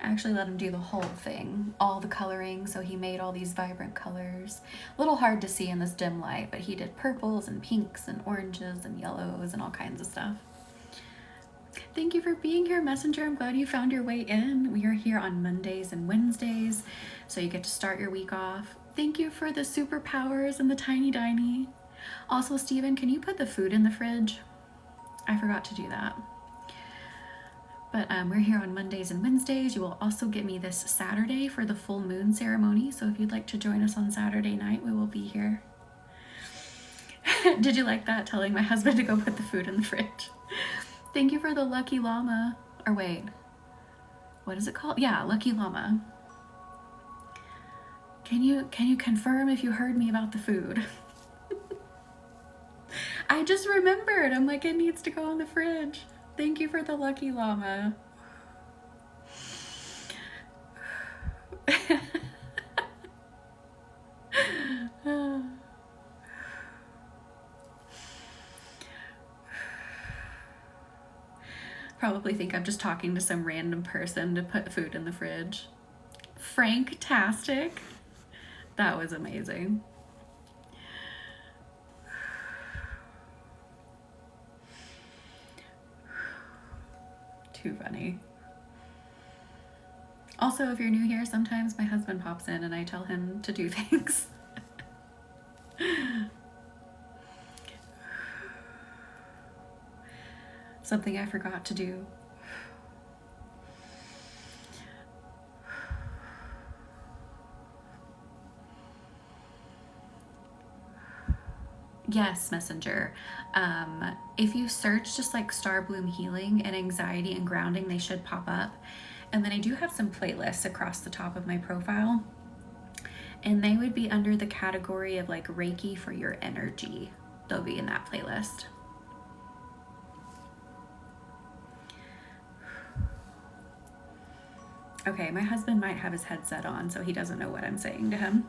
I actually let him do the whole thing, all the coloring, so he made all these vibrant colors. A little hard to see in this dim light, but he did purples and pinks and oranges and yellows and all kinds of stuff. Thank you for being here, Messenger. I'm glad you found your way in. We are here on Mondays and Wednesdays, so you get to start your week off. Thank you for the superpowers and the tiny diny. Also, Steven, can you put the food in the fridge? I forgot to do that. But we're here on Mondays and Wednesdays. You will also get me this Saturday for the full moon ceremony. So if you'd like to join us on Saturday night, we will be here. Did you like that? Telling my husband to go put the food in the fridge. Thank you for the lucky llama. Or wait, what is it called? Yeah, lucky llama. Can you confirm if you heard me about the food? I just remembered. I'm like, it needs to go in the fridge. Thank you for the lucky llama. Probably think I'm just talking to some random person to put food in the fridge. Frank-tastic. That was amazing. Too funny. Also, if you're new here, sometimes my husband pops in and I tell him to do things. Something I forgot to do. Yes, Messenger. If you search just like Star Bloom Healing and Anxiety and Grounding, they should pop up. And then I do have some playlists across the top of my profile. And they would be under the category of like Reiki for your energy. They'll be in that playlist. Okay, my husband might have his headset on, so he doesn't know what I'm saying to him.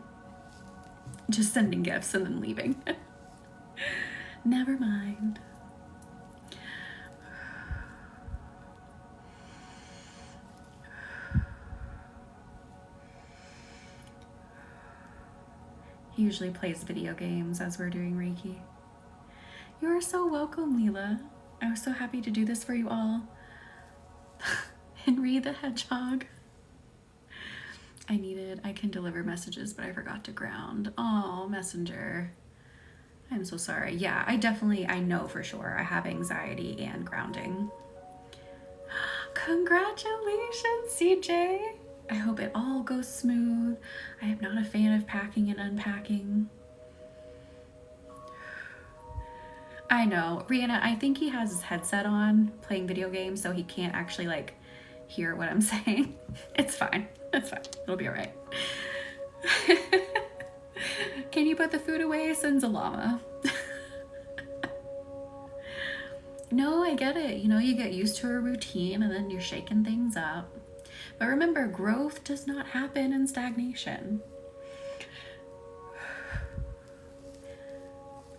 Just sending gifts and then leaving. Never mind. He usually plays video games as we're doing Reiki. You are so welcome, Leela. I was so happy to do this for you all. Henry the Hedgehog. I can deliver messages, but I forgot to ground. Oh, messenger. I'm so sorry. Yeah, I know for sure I have anxiety and grounding. Congratulations, CJ. I hope it all goes smooth. I am not a fan of packing and unpacking. I know. Rihanna, I think he has his headset on playing video games, so he can't actually like hear what I'm saying. It's fine. It's fine. It'll be all right. Can you put the food away? Sends a llama. No, I get it. You know, you get used to a routine and then you're shaking things up. But remember, growth does not happen in stagnation.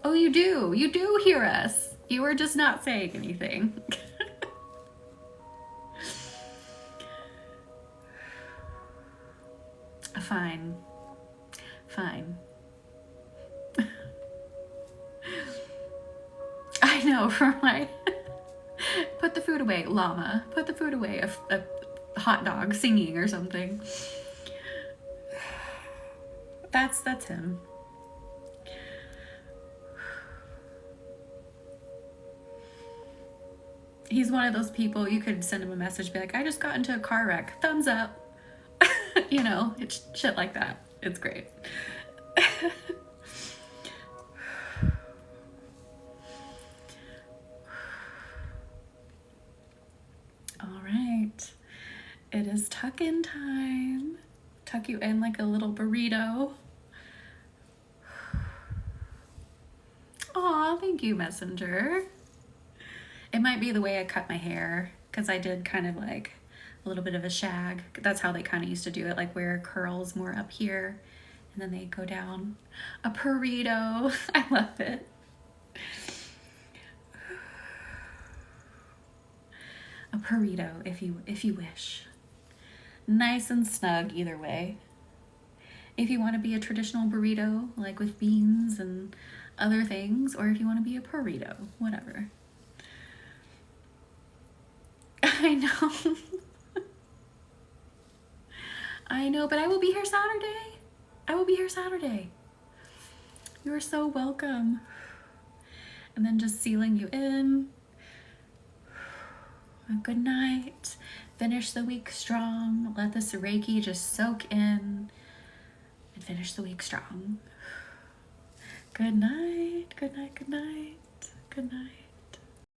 Oh, you do. You do hear us. You were just not saying anything. Fine. Fine. I know, for my... Put the food away, llama. Put the food away, a hot dog singing or something. That's him. He's one of those people, you could send him a message, be like, I just got into a car wreck. Thumbs up. You know, it's shit like that. It's great. All right. It is tuck-in time. Tuck you in like a little burrito. Aw, thank you, messenger. It might be the way I cut my hair, because I did kind of like a little bit of a shag. That's how they kind of used to do it, like wear curls more up here and then they go down. A burrito. I love it. A burrito, if you wish. Nice and snug either way. If you want to be a traditional burrito, like with beans and other things, or if you want to be a burrito, whatever. I know. I know, but I will be here Saturday. I will be here Saturday. You are so welcome. And then just sealing you in. Good night. Finish the week strong. Let this Reiki just soak in and finish the week strong. Good night. Good night. Good night. Good night.